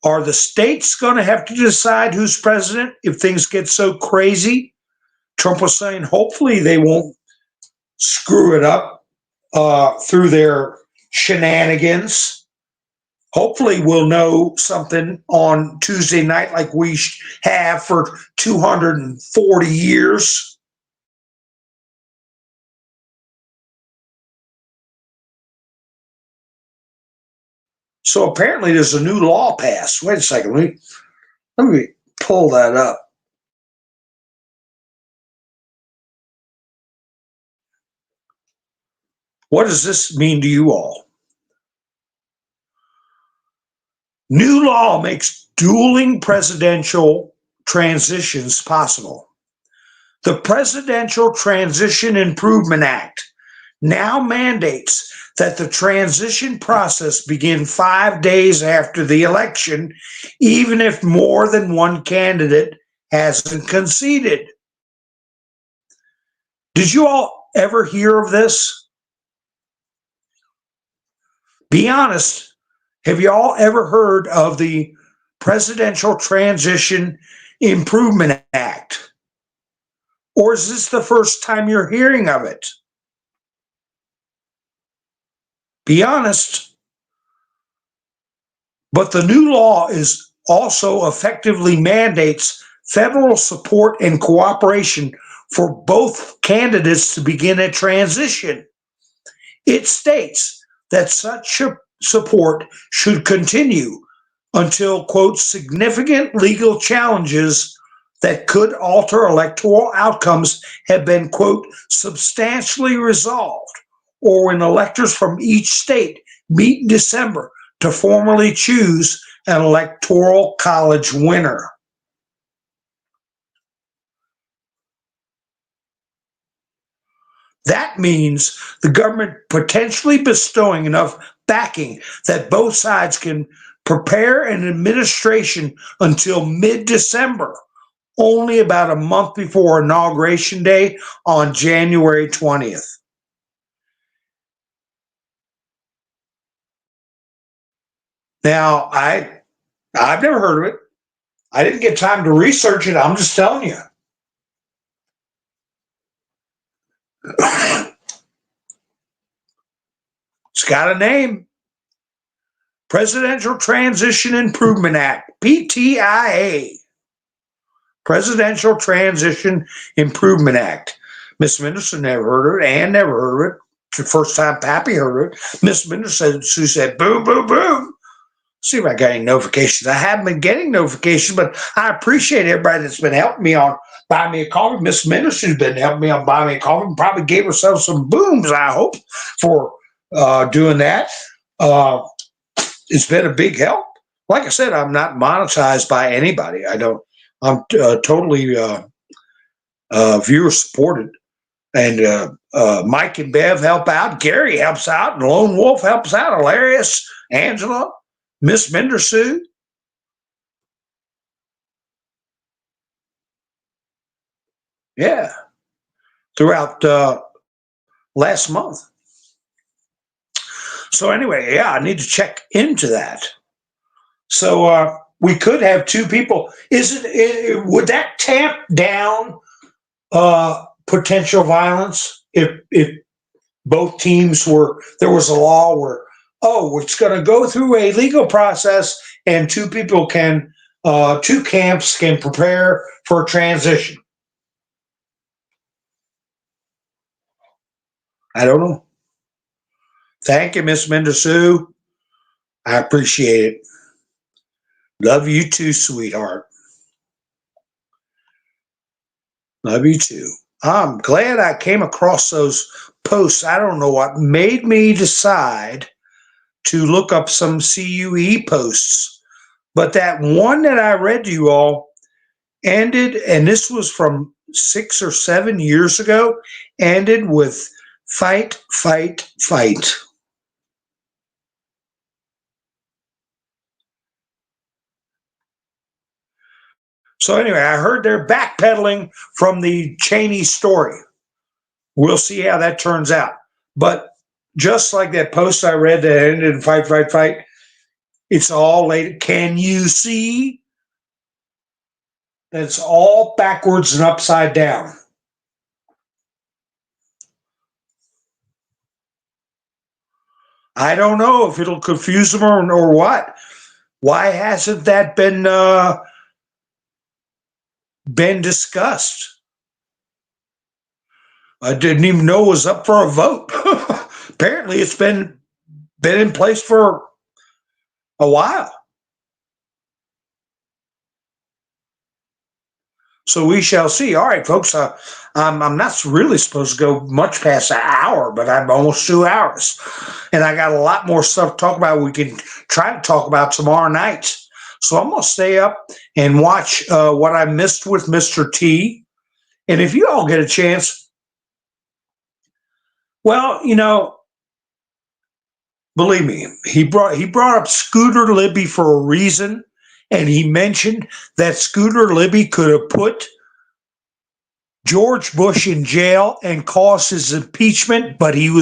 are the states going to have to decide who's president if things get so crazy? Trump was saying hopefully they won't screw it up through their shenanigans. Hopefully we'll know something on Tuesday night like we have for 240 years. So apparently there's a new law passed. Wait a second. Let me pull that up. What does this mean to you all? New law makes dueling presidential transitions possible. The Presidential Transition Improvement Act now mandates that the transition process begin 5 days after the election, even if more than one candidate hasn't conceded. Did you all ever hear of this? Be honest, have you all ever heard of the Presidential Transition Improvement Act? Or is this the first time you're hearing of it? Be honest. But the new law is also effectively mandates federal support and cooperation for both candidates to begin a transition. It states that such support should continue until, quote, significant legal challenges that could alter electoral outcomes have been, quote, substantially resolved, or when electors from each state meet in December to formally choose an electoral college winner. That means the government potentially bestowing enough backing that both sides can prepare an administration until mid-December, only about a month before Inauguration Day on January 20th. Now, I've never heard of it. I didn't get time to research it. I'm just telling you. It's got a name. Presidential Transition Improvement Act, PTIA. Presidential Transition Improvement Act. Miss Mendelson never heard of it. Ann never heard of it. It's the first time Pappy heard of it. Miss Mendelson said, boom, boom, boom. See if I got any notifications. I haven't been getting notifications, but I appreciate everybody that's been helping me on Buy Me a Coffee. Miss Menderson's been helping me on Buy Me a Coffee. Probably gave herself some booms, I hope, for doing that. It's been a big help. Like I said, I'm not monetized by anybody. I'm totally viewer supported. And Mike and Bev help out. Gary helps out. And Lone Wolf helps out. Hilarious. Angela. Miss Mendersu. Yeah. Throughout last month. So anyway, yeah, I need to check into that. So we could have two people. Would that tamp down potential violence if both teams there was a law where, it's going to go through a legal process and two camps can prepare for a transition? I don't know. Thank you, Miss Mendersoo. I appreciate it. Love you too, sweetheart. Love you too. I'm glad I came across those posts. I don't know what made me decide to look up some CUE posts But that one that I read to you all ended, and this was from 6 or 7 years ago, ended with fight, fight, fight. So anyway, I heard they're backpedaling from the Cheney story. We'll see how that turns out. But just like that post I read that ended in fight, fight, fight, it's all laid. Can you see? That's all backwards and upside down. I don't know if it'll confuse them or what. Why hasn't that been discussed? I didn't even know it was up for a vote. Apparently, it's been in place for a while. So we shall see. All right, folks. I'm not really supposed to go much past an hour, but I'm almost 2 hours, and I got a lot more stuff to talk about. We can try to talk about tomorrow night. So I'm gonna stay up and watch what I missed with Mr. T. And if you all get a chance, well, believe me, he brought up Scooter Libby for a reason, and he mentioned that Scooter Libby could have put George Bush in jail and caused his impeachment, but he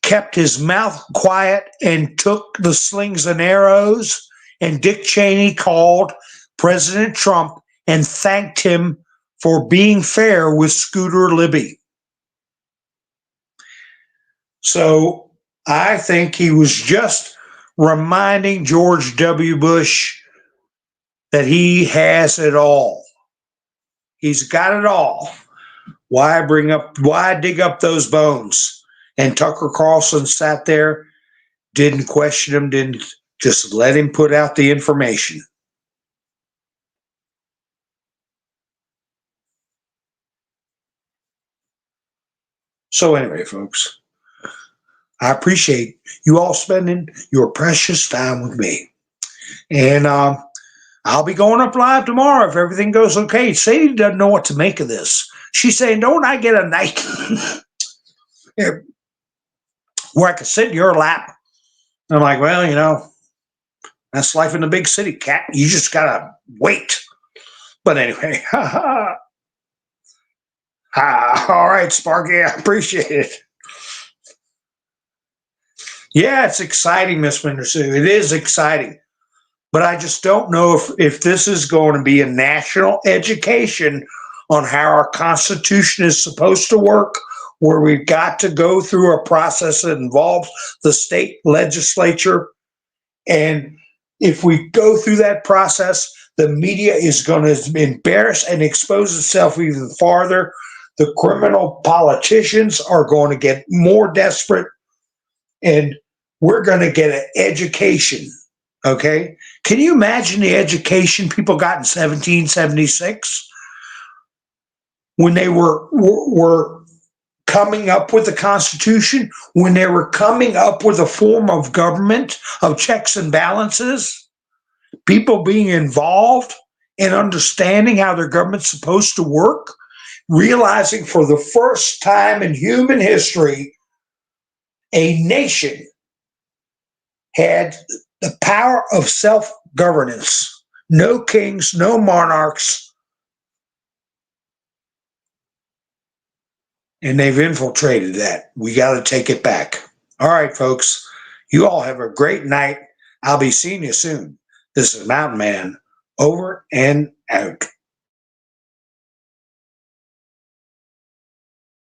kept his mouth quiet and took the slings and arrows. And Dick Cheney called President Trump and thanked him for being fair with Scooter Libby. So I think he was just reminding George W. Bush that he has it all. He's got it all. Why dig up those bones? And Tucker Carlson sat there, didn't question him, didn't just let him put out the information. So anyway, folks, I appreciate you all spending your precious time with me. And I'll be going up live tomorrow if everything goes okay. Sadie doesn't know what to make of this. She's saying, don't I get a night where I can sit in your lap? And I'm like, well, that's life in the big city, cat. You just got to wait. But anyway, all right, Sparky, I appreciate it. Yeah, it's exciting, Miss Mindersue. It is exciting. But I just don't know if this is going to be a national education on how our Constitution is supposed to work, where we've got to go through a process that involves the state legislature. And if we go through that process, the media is going to embarrass and expose itself even farther. The criminal politicians are going to get more desperate, and we're going to get an education. Okay? Can you imagine the education people got in 1776 when they were coming up with the Constitution, when they were coming up with a form of government, of checks and balances, people being involved and understanding how their government's supposed to work, realizing for the first time in human history, a nation had the power of self-governance. No kings, no monarchs. And they've infiltrated that. We got to take it back. All right, folks. You all have a great night. I'll be seeing you soon. This is Mountain Man, over and out.